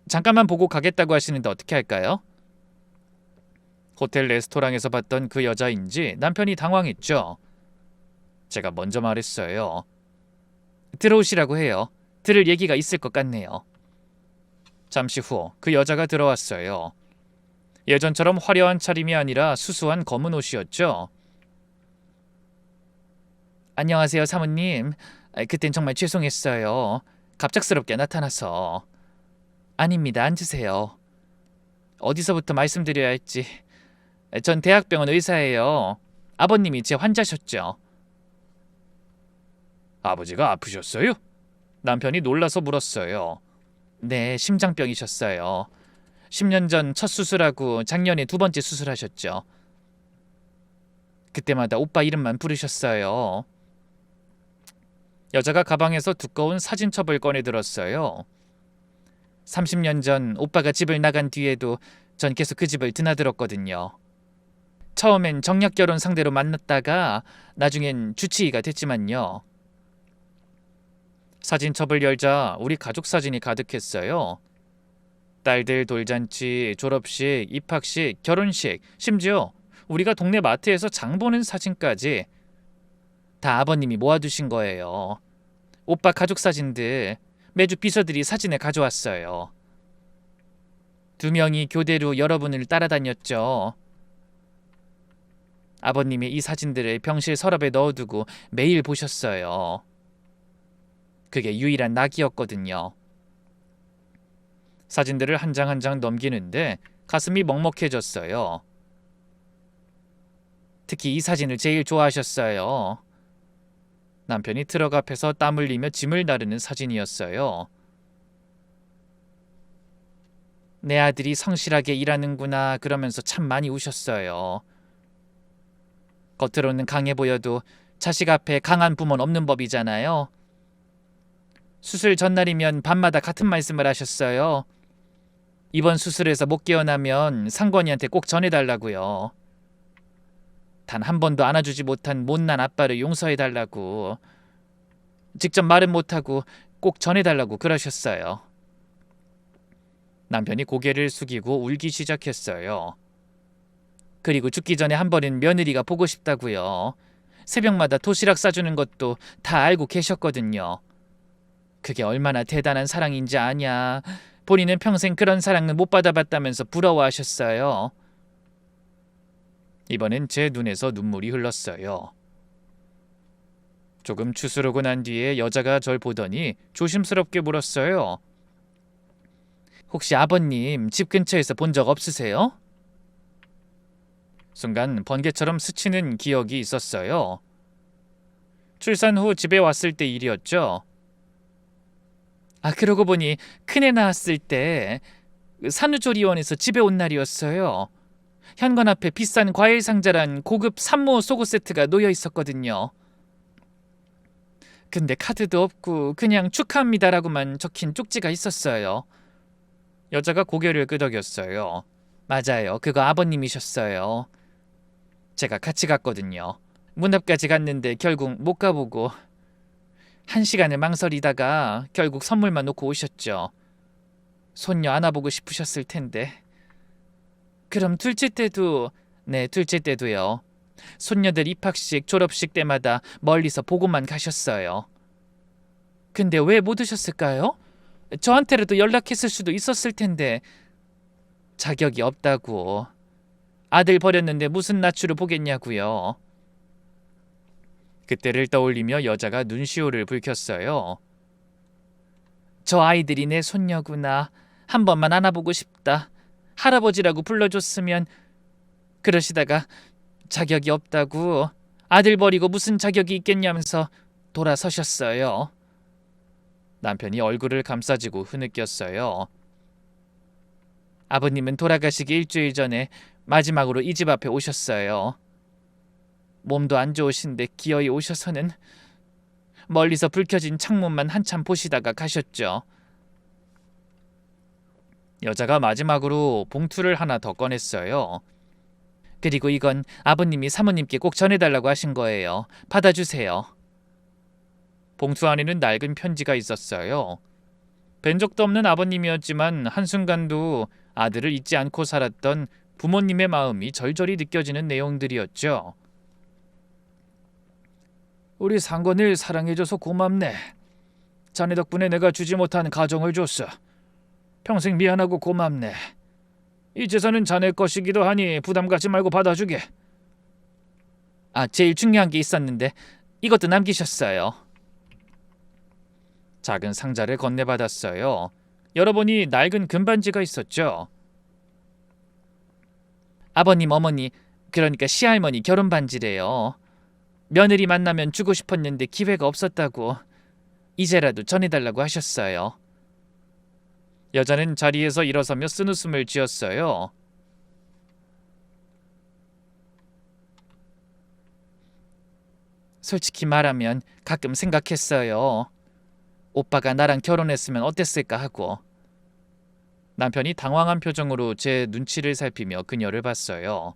잠깐만 보고 가겠다고 하시는데 어떻게 할까요? 호텔 레스토랑에서 봤던 그 여자인지 남편이 당황했죠. 제가 먼저 말했어요. 들어오시라고 해요. 들을 얘기가 있을 것 같네요. 잠시 후 그 여자가 들어왔어요. 예전처럼 화려한 차림이 아니라 수수한 검은 옷이었죠. 안녕하세요, 사모님. 그땐 정말 죄송했어요. 갑작스럽게 나타나서. 아닙니다. 앉으세요. 어디서부터 말씀드려야 할지. 전 대학병원 의사예요. 아버님이 제 환자셨죠. 아버지가 아프셨어요? 남편이 놀라서 물었어요. 네, 심장병이셨어요. 10년 전 첫 수술하고 작년에 두 번째 수술하셨죠. 그때마다 오빠 이름만 부르셨어요. 여자가 가방에서 두꺼운 사진첩을 꺼내 들었어요. 30년 전 오빠가 집을 나간 뒤에도 전 계속 그 집을 드나들었거든요. 처음엔 정략 결혼 상대로 만났다가 나중엔 주치의가 됐지만요. 사진첩을 열자 우리 가족 사진이 가득했어요. 딸들 돌잔치, 졸업식, 입학식, 결혼식, 심지어 우리가 동네 마트에서 장 보는 사진까지 다 아버님이 모아두신 거예요. 오빠 가족 사진들 매주 비서들이 사진을 가져왔어요. 2명이 교대로 여러분을 따라다녔죠. 아버님이 이 사진들을 병실 서랍에 넣어두고 매일 보셨어요. 그게 유일한 낙이었거든요. 사진들을 한 장 한 장 넘기는데 가슴이 먹먹해졌어요. 특히 이 사진을 제일 좋아하셨어요. 남편이 트럭 앞에서 땀 흘리며 짐을 나르는 사진이었어요. 내 아들이 성실하게 일하는구나 그러면서 참 많이 우셨어요. 겉으로는 강해 보여도 자식 앞에 강한 부모는 없는 법이잖아요. 수술 전날이면 밤마다 같은 말씀을 하셨어요. 이번 수술에서 못 깨어나면 상권이한테 꼭 전해달라고요. 단 한 번도 안아주지 못한 못난 아빠를 용서해달라고. 직접 말은 못하고 꼭 전해달라고 그러셨어요. 남편이 고개를 숙이고 울기 시작했어요. 그리고 죽기 전에 한 번은 며느리가 보고 싶다고요. 새벽마다 도시락 싸주는 것도 다 알고 계셨거든요. 그게 얼마나 대단한 사랑인지 아냐. 본인은 평생 그런 사랑을 못 받아봤다면서 부러워하셨어요. 이번엔 제 눈에서 눈물이 흘렀어요. 조금 추스르고 난 뒤에 여자가 절 보더니 조심스럽게 물었어요. 혹시 아버님 집 근처에서 본 적 없으세요? 순간 번개처럼 스치는 기억이 있었어요. 출산 후 집에 왔을 때 일이었죠. 그러고 보니 큰애 낳았을 때 산후조리원에서 집에 온 날이었어요. 현관 앞에 비싼 과일 상자란 고급 산모 속옷 세트가 놓여 있었거든요. 근데 카드도 없고 그냥 축하합니다라고만 적힌 쪽지가 있었어요. 여자가 고개를 끄덕였어요. 맞아요. 그거 아버님이셨어요. 제가 같이 갔거든요. 문 앞까지 갔는데 결국 못 가보고 1시간을 망설이다가 결국 선물만 놓고 오셨죠. 손녀 안아보고 싶으셨을 텐데. 그럼 둘째 때도, 네, 둘째 때도요. 손녀들 입학식, 졸업식 때마다 멀리서 보고만 가셨어요. 근데 왜 못 오셨을까요? 저한테라도 연락했을 수도 있었을 텐데. 자격이 없다고. 아들 버렸는데 무슨 낯으로 보겠냐고요. 그때를 떠올리며 여자가 눈시울을 붉혔어요. 저 아이들이 내 손녀구나. 한 번만 안아보고 싶다. 할아버지라고 불러줬으면. 그러시다가 자격이 없다고. 아들 버리고 무슨 자격이 있겠냐면서 돌아서셨어요. 남편이 얼굴을 감싸쥐고 흐느꼈어요. 아버님은 돌아가시기 일주일 전에 마지막으로 이 집 앞에 오셨어요. 몸도 안 좋으신데 기어이 오셔서는 멀리서 불 켜진 창문만 한참 보시다가 가셨죠. 여자가 마지막으로 봉투를 하나 더 꺼냈어요. 그리고 이건 아버님이 사모님께 꼭 전해달라고 하신 거예요. 받아주세요. 봉투 안에는 낡은 편지가 있었어요. 뵌 적도 없는 아버님이었지만 한순간도 아들을 잊지 않고 살았던 부모님의 마음이 절절히 느껴지는 내용들이었죠. 우리 상권을 사랑해줘서 고맙네. 자네 덕분에 내가 주지 못한 가정을 줬어. 평생 미안하고 고맙네. 이 재산은 자네 것이기도 하니 부담 갖지 말고 받아주게. 제일 중요한 게 있었는데 이것도 남기셨어요. 작은 상자를 건네받았어요. 열어보니 낡은 금반지가 있었죠. 아버님, 어머니, 그러니까 시할머니 결혼 반지래요. 며느리 만나면 주고 싶었는데 기회가 없었다고. 이제라도 전해달라고 하셨어요. 여자는 자리에서 일어서며 쓴웃음을 지었어요. 솔직히 말하면 가끔 생각했어요. 오빠가 나랑 결혼했으면 어땠을까 하고. 남편이 당황한 표정으로 제 눈치를 살피며 그녀를 봤어요.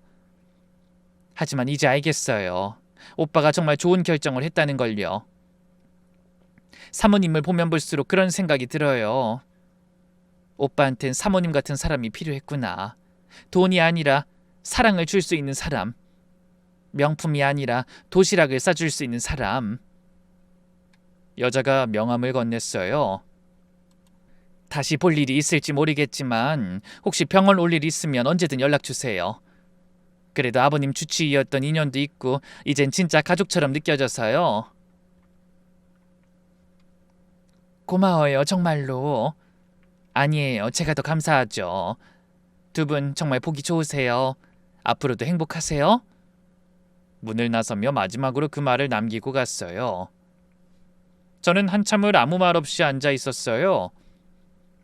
하지만 이제 알겠어요. 오빠가 정말 좋은 결정을 했다는 걸요. 사모님을 보면 볼수록 그런 생각이 들어요. 오빠한텐 사모님 같은 사람이 필요했구나. 돈이 아니라 사랑을 줄 수 있는 사람. 명품이 아니라 도시락을 싸줄 수 있는 사람. 여자가 명함을 건넸어요. 다시 볼 일이 있을지 모르겠지만 혹시 병원 올 일 있으면 언제든 연락 주세요. 그래도 아버님 주치의였던 인연도 있고 이젠 진짜 가족처럼 느껴져서요. 고마워요, 정말로. 아니에요, 제가 더 감사하죠. 두 분 정말 보기 좋으세요. 앞으로도 행복하세요. 문을 나서며 마지막으로 그 말을 남기고 갔어요. 저는 한참을 아무 말 없이 앉아 있었어요.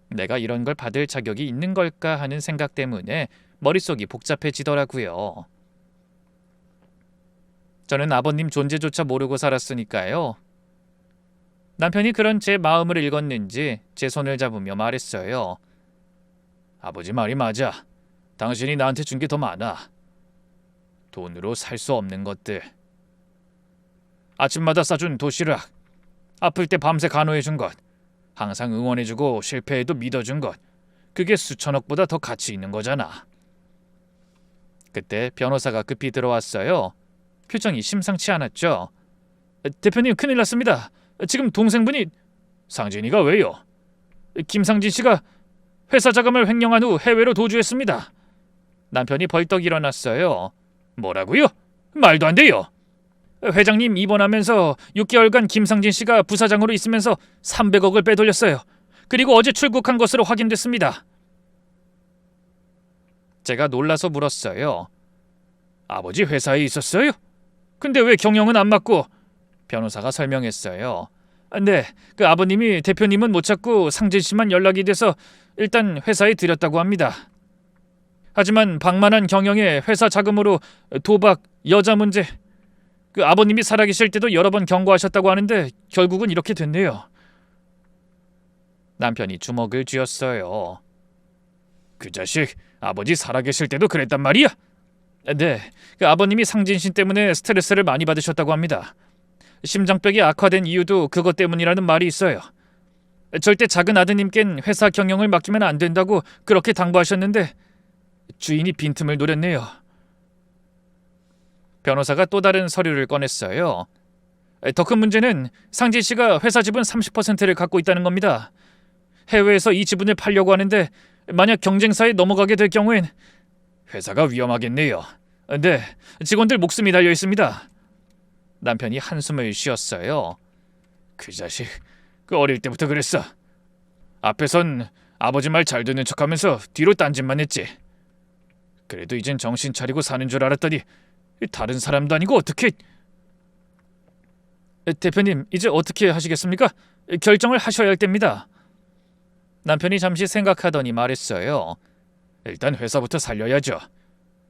내가 이런 걸 받을 자격이 있는 걸까 하는 생각 때문에 머릿속이 복잡해지더라고요. 저는 아버님 존재조차 모르고 살았으니까요. 남편이 그런 제 마음을 읽었는지 제 손을 잡으며 말했어요. 아버지 말이 맞아. 당신이 나한테 준 게 더 많아. 돈으로 살 수 없는 것들. 아침마다 싸준 도시락. 아플 때 밤새 간호해준 것. 항상 응원해주고 실패해도 믿어준 것. 그게 수천억보다 더 가치 있는 거잖아. 그때 변호사가 급히 들어왔어요. 표정이 심상치 않았죠. 대표님, 큰일 났습니다. 지금 동생분이... 상진이가 왜요? 김상진 씨가 회사 자금을 횡령한 후 해외로 도주했습니다. 남편이 벌떡 일어났어요. 뭐라고요? 말도 안 돼요. 회장님 입원하면서 6개월간 김상진 씨가 부사장으로 있으면서 300억을 빼돌렸어요. 그리고 어제 출국한 것으로 확인됐습니다. 제가 놀라서 물었어요. 아버지 회사에 있었어요? 근데 왜 경영은 안 맡고? 변호사가 설명했어요. 네, 그 아버님이 대표님은 못 찾고 상진 씨만 연락이 돼서 일단 회사에 들였다고 합니다. 하지만 방만한 경영에 회사 자금으로 도박, 여자 문제... 그 아버님이 살아계실 때도 여러 번 경고하셨다고 하는데 결국은 이렇게 됐네요. 남편이 주먹을 쥐었어요. 그 자식, 아버지 살아계실 때도 그랬단 말이야? 네, 그 아버님이 상진 씨 때문에 스트레스를 많이 받으셨다고 합니다. 심장벽이 악화된 이유도 그것 때문이라는 말이 있어요. 절대 작은 아드님께는 회사 경영을 맡기면 안 된다고 그렇게 당부하셨는데 주인이 빈틈을 노렸네요. 변호사가 또 다른 서류를 꺼냈어요. 더 큰 문제는 상진 씨가 회사 지분 30%를 갖고 있다는 겁니다. 해외에서 이 지분을 팔려고 하는데 만약 경쟁사에 넘어가게 될 경우엔 회사가 위험하겠네요. 네, 직원들 목숨이 달려 있습니다. 남편이 한숨을 쉬었어요. 그 자식, 그 어릴 때부터 그랬어. 앞에선 아버지 말 잘 듣는 척하면서 뒤로 딴짓만 했지. 그래도 이젠 정신 차리고 사는 줄 알았더니 다른 사람도 아니고 어떻게... 대표님, 이제 어떻게 하시겠습니까? 결정을 하셔야 할 때입니다. 남편이 잠시 생각하더니 말했어요. 일단 회사부터 살려야죠.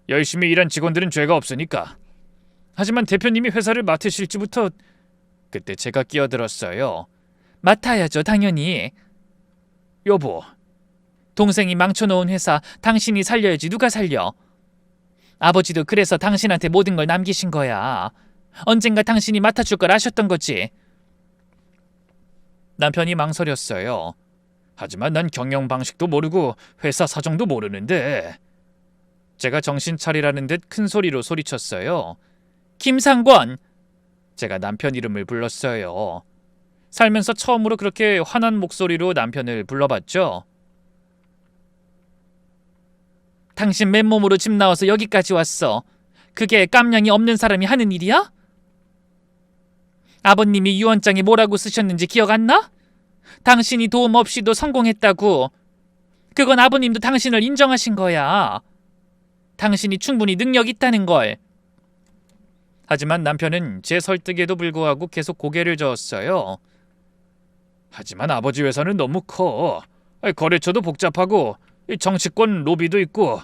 열심히 일한 직원들은 죄가 없으니까. 하지만 대표님이 회사를 맡으실지부터... 그때 제가 끼어들었어요. 맡아야죠, 당연히. 여보, 동생이 망쳐놓은 회사 당신이 살려야지. 누가 살려? 아버지도 그래서 당신한테 모든 걸 남기신 거야. 언젠가 당신이 맡아줄 걸 아셨던 거지. 남편이 망설였어요. 하지만 난 경영 방식도 모르고 회사 사정도 모르는데. 제가 정신 차리라는 듯 큰 소리로 소리쳤어요. 김상권! 제가 남편 이름을 불렀어요. 살면서 처음으로 그렇게 화난 목소리로 남편을 불러봤죠. 당신 맨몸으로 집 나와서 여기까지 왔어. 그게 깜냥이 없는 사람이 하는 일이야? 아버님이 유언장에 뭐라고 쓰셨는지 기억 안 나? 당신이 도움 없이도 성공했다고. 그건 아버님도 당신을 인정하신 거야. 당신이 충분히 능력 있다는 걸. 하지만 남편은 제 설득에도 불구하고 계속 고개를 저었어요. 하지만 아버지 회사는 너무 커. 거래처도 복잡하고 정치권 로비도 있고.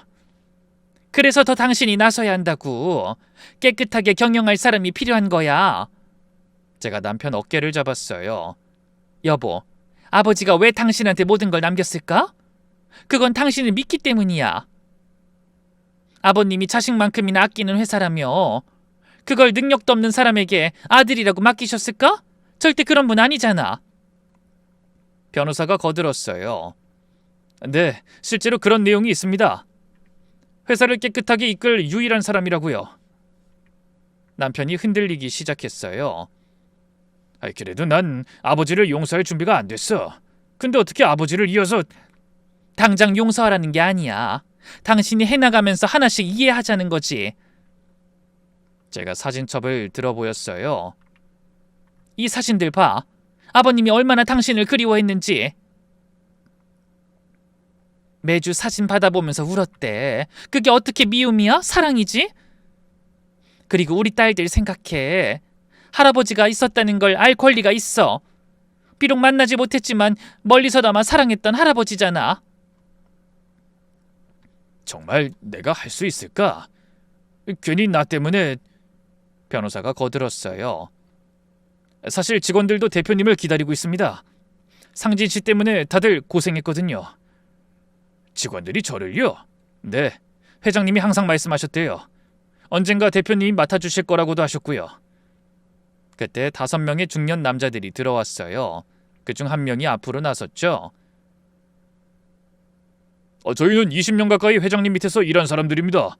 그래서 더 당신이 나서야 한다고. 깨끗하게 경영할 사람이 필요한 거야. 제가 남편 어깨를 잡았어요. 여보, 아버지가 왜 당신한테 모든 걸 남겼을까? 그건 당신을 믿기 때문이야. 아버님이 자식만큼이나 아끼는 회사라며 그걸 능력도 없는 사람에게 아들이라고 맡기셨을까? 절대 그런 분 아니잖아. 변호사가 거들었어요. 네, 실제로 그런 내용이 있습니다. 회사를 깨끗하게 이끌 유일한 사람이라고요. 남편이 흔들리기 시작했어요. 그래도 난 아버지를 용서할 준비가 안 됐어. 근데 어떻게 아버지를 이어서... 당장 용서하라는 게 아니야. 당신이 해나가면서 하나씩 이해하자는 거지. 제가 사진첩을 들어 보였어요. 이 사진들 봐. 아버님이 얼마나 당신을 그리워했는지. 매주 사진 받아보면서 울었대. 그게 어떻게 미움이야? 사랑이지? 그리고 우리 딸들 생각해. 할아버지가 있었다는 걸 알 권리가 있어. 비록 만나지 못했지만 멀리서나마 사랑했던 할아버지잖아. 정말 내가 할 수 있을까? 괜히 나 때문에... 변호사가 거들었어요. 사실 직원들도 대표님을 기다리고 있습니다. 상진 씨 때문에 다들 고생했거든요. 직원들이 저를요? 네, 회장님이 항상 말씀하셨대요. 언젠가 대표님이 맡아주실 거라고도 하셨고요. 그때 5명의 중년 남자들이 들어왔어요. 그중 1명이 앞으로 나섰죠. 저희는 20년 가까이 회장님 밑에서 일한 사람들입니다.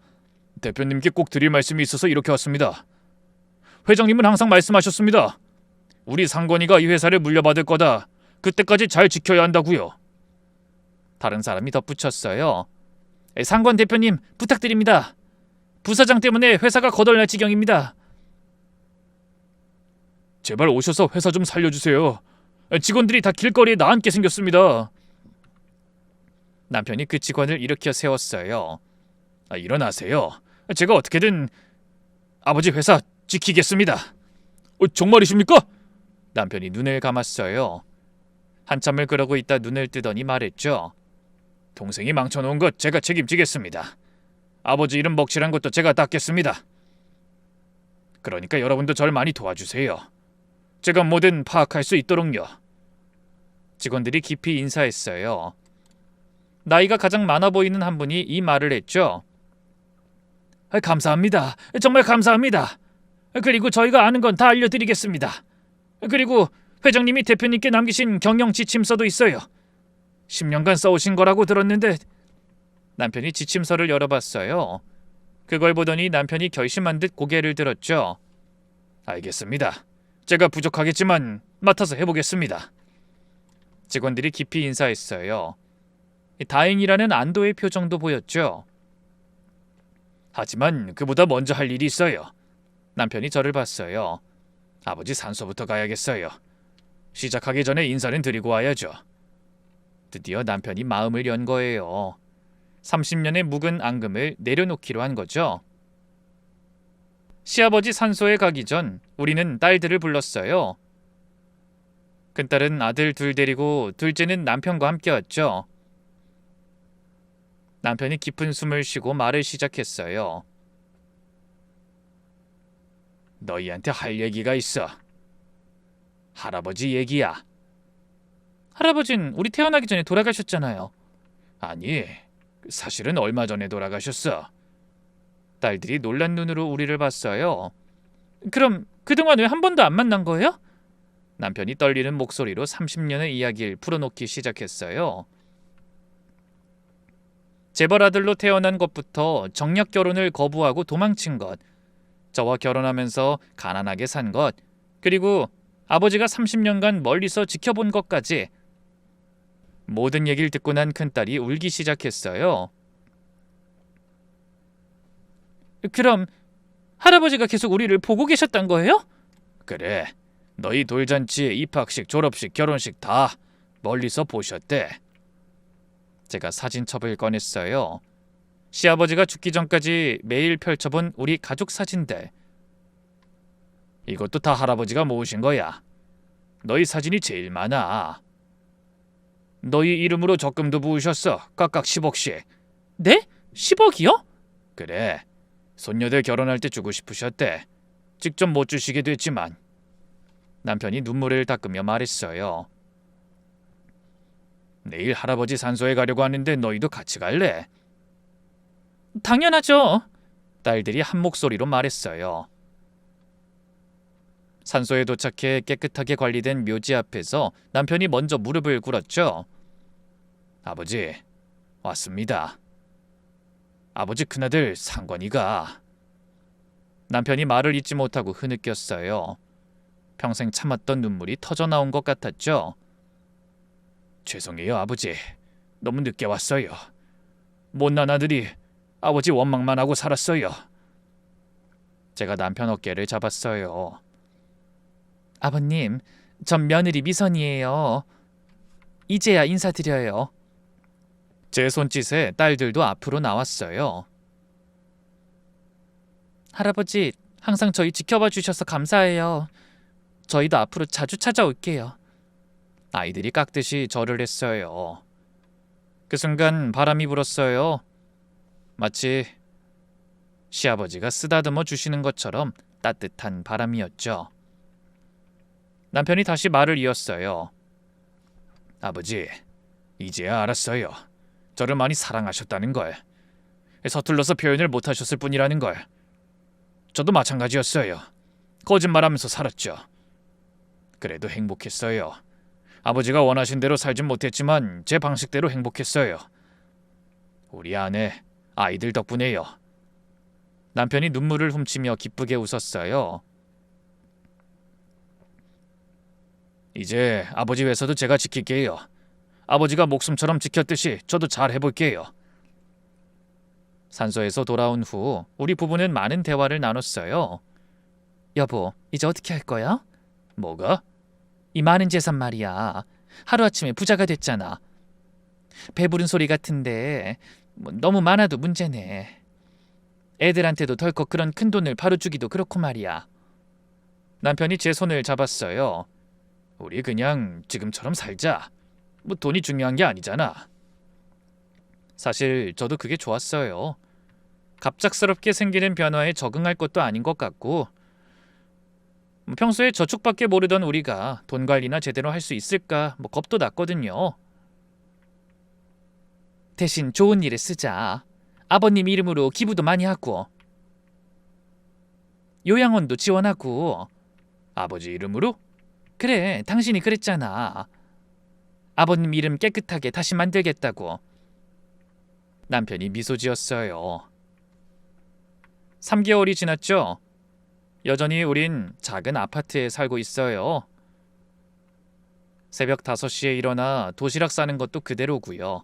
대표님께 꼭 드릴 말씀이 있어서 이렇게 왔습니다. 회장님은 항상 말씀하셨습니다. 우리 상권이가 이 회사를 물려받을 거다. 그때까지 잘 지켜야 한다고요. 다른 사람이 덧붙였어요. 상권 대표님 부탁드립니다. 부사장 때문에 회사가 거덜날 지경입니다. 제발 오셔서 회사 좀 살려주세요. 직원들이 다 길거리에 나앉게 생겼습니다. 남편이 그 직원을 일으켜 세웠어요. 일어나세요. 제가 어떻게든 아버지 회사 지키겠습니다. 정말이십니까? 남편이 눈을 감았어요. 한참을 그러고 있다 눈을 뜨더니 말했죠. 동생이 망쳐놓은 것 제가 책임지겠습니다. 아버지 이름 먹칠한 것도 제가 닦겠습니다. 그러니까 여러분도 절 많이 도와주세요. 제가 뭐든 파악할 수 있도록요. 직원들이 깊이 인사했어요. 나이가 가장 많아 보이는 한 분이 이 말을 했죠. 감사합니다. 정말 감사합니다. 그리고 저희가 아는 건 다 알려드리겠습니다. 그리고 회장님이 대표님께 남기신 경영 지침서도 있어요. 10년간 써오신 거라고 들었는데. 남편이 지침서를 열어봤어요. 그걸 보더니 남편이 결심한 듯 고개를 들었죠. 알겠습니다. 제가 부족하겠지만 맡아서 해보겠습니다. 직원들이 깊이 인사했어요. 다행이라는 안도의 표정도 보였죠. 하지만 그보다 먼저 할 일이 있어요. 남편이 저를 봤어요. 아버지 산소부터 가야겠어요. 시작하기 전에 인사는 드리고 와야죠. 드디어 남편이 마음을 연 거예요. 30년의 묵은 앙금을 내려놓기로 한 거죠. 시아버지 산소에 가기 전 우리는 딸들을 불렀어요. 큰딸은 아들 2 데리고 둘째는 남편과 함께 왔죠. 남편이 깊은 숨을 쉬고 말을 시작했어요. 너희한테 할 얘기가 있어. 할아버지 얘기야. 할아버진 우리 태어나기 전에 돌아가셨잖아요. 아니, 사실은 얼마 전에 돌아가셨어. 딸들이 놀란 눈으로 우리를 봤어요. 그럼 그동안 왜 한 번도 안 만난 거예요? 남편이 떨리는 목소리로 30년의 이야기를 풀어놓기 시작했어요. 재벌 아들로 태어난 것부터 정략 결혼을 거부하고 도망친 것, 저와 결혼하면서 가난하게 산 것, 그리고 아버지가 30년간 멀리서 지켜본 것까지 모든 얘기를 듣고 난 큰딸이 울기 시작했어요. 그럼 할아버지가 계속 우리를 보고 계셨단 거예요? 그래. 너희 돌잔치, 입학식, 졸업식, 결혼식 다 멀리서 보셨대. 제가 사진첩을 꺼냈어요. 시아버지가 죽기 전까지 매일 펼쳐본 우리 가족 사진들. 이것도 다 할아버지가 모으신 거야. 너희 사진이 제일 많아. 너희 이름으로 적금도 부으셨어. 각각 10억씩. 네? 10억이요? 그래. 손녀들 결혼할 때 주고 싶으셨대. 직접 못 주시게 됐지만. 남편이 눈물을 닦으며 말했어요. 내일 할아버지 산소에 가려고 하는데 너희도 같이 갈래? 당연하죠. 딸들이 한 목소리로 말했어요. 산소에 도착해 깨끗하게 관리된 묘지 앞에서 남편이 먼저 무릎을 꿇었죠. 아버지, 왔습니다. 아버지 큰아들 상권이가. 남편이 말을 잇지 못하고 흐느꼈어요. 평생 참았던 눈물이 터져 나온 것 같았죠. 죄송해요, 아버지. 너무 늦게 왔어요. 못난 아들이 아버지 원망만 하고 살았어요. 제가 남편 어깨를 잡았어요. 아버님, 전 며느리 미선이에요. 이제야 인사드려요. 제 손짓에 딸들도 앞으로 나왔어요. 할아버지, 항상 저희 지켜봐 주셔서 감사해요. 저희도 앞으로 자주 찾아올게요. 아이들이 깍듯이 절을 했어요. 그 순간 바람이 불었어요. 마치 시아버지가 쓰다듬어 주시는 것처럼 따뜻한 바람이었죠. 남편이 다시 말을 이었어요. 아버지, 이제야 알았어요. 저를 많이 사랑하셨다는 걸. 서툴러서 표현을 못하셨을 뿐이라는 걸. 저도 마찬가지였어요. 거짓말하면서 살았죠. 그래도 행복했어요. 아버지가 원하신 대로 살진 못했지만 제 방식대로 행복했어요. 우리 아내, 아이들 덕분에요. 남편이 눈물을 훔치며 기쁘게 웃었어요. 이제 아버지 회사도 제가 지킬게요. 아버지가 목숨처럼 지켰듯이 저도 잘 해볼게요. 산소에서 돌아온 후 우리 부부는 많은 대화를 나눴어요. 여보, 이제 어떻게 할 거야? 뭐가? 이 많은 재산 말이야. 하루아침에 부자가 됐잖아. 배부른 소리 같은데 너무 많아도 문제네. 애들한테도 덜컥 그런 큰 돈을 바로 주기도 그렇고 말이야. 남편이 제 손을 잡았어요. 우리 그냥 지금처럼 살자. 뭐 돈이 중요한 게 아니잖아. 사실 저도 그게 좋았어요. 갑작스럽게 생기는 변화에 적응할 것도 아닌 것 같고 평소에 저축밖에 모르던 우리가 돈 관리나 제대로 할 수 있을까 겁도 났거든요. 대신 좋은 일에 쓰자. 아버님 이름으로 기부도 많이 하고 요양원도 지원하고. 아버지 이름으로? 그래, 당신이 그랬잖아. 아버님 이름 깨끗하게 다시 만들겠다고. 남편이 미소 지었어요. 3개월이 지났죠. 여전히 우린 작은 아파트에 살고 있어요. 새벽 5시에 일어나 도시락 싸는 것도 그대로고요.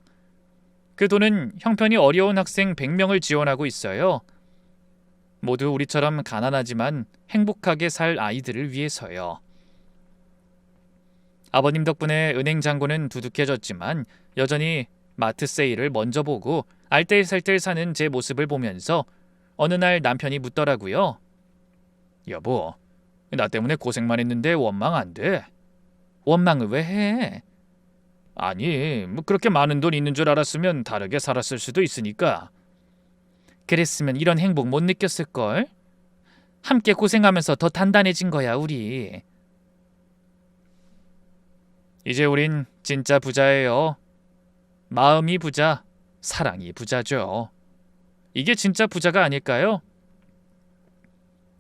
그 돈은 형편이 어려운 학생 100명을 지원하고 있어요. 모두 우리처럼 가난하지만 행복하게 살 아이들을 위해서요. 아버님 덕분에 은행 잔고는 두둑해졌지만 여전히 마트 세일을 먼저 보고 알뜰살뜰 사는 제 모습을 보면서 어느 날 남편이 묻더라고요. 여보, 나 때문에 고생만 했는데 원망 안 돼? 원망을 왜 해? 아니, 그렇게 많은 돈 있는 줄 알았으면 다르게 살았을 수도 있으니까. 그랬으면 이런 행복 못 느꼈을걸? 함께 고생하면서 더 단단해진 거야, 우리. 이제 우린 진짜 부자예요. 마음이 부자, 사랑이 부자죠. 이게 진짜 부자가 아닐까요?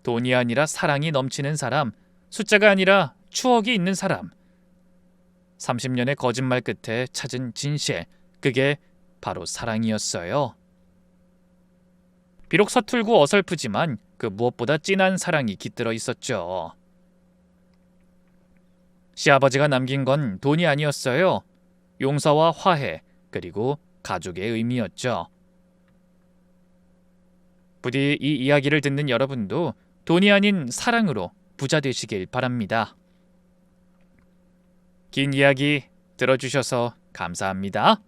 돈이 아니라 사랑이 넘치는 사람, 숫자가 아니라 추억이 있는 사람. 30년의 거짓말 끝에 찾은 진실, 그게 바로 사랑이었어요. 비록 서툴고 어설프지만 그 무엇보다 진한 사랑이 깃들어 있었죠. 시아버지가 남긴 건 돈이 아니었어요. 용서와 화해, 그리고 가족의 의미였죠. 부디 이 이야기를 듣는 여러분도 돈이 아닌 사랑으로 부자 되시길 바랍니다. 긴 이야기 들어주셔서 감사합니다.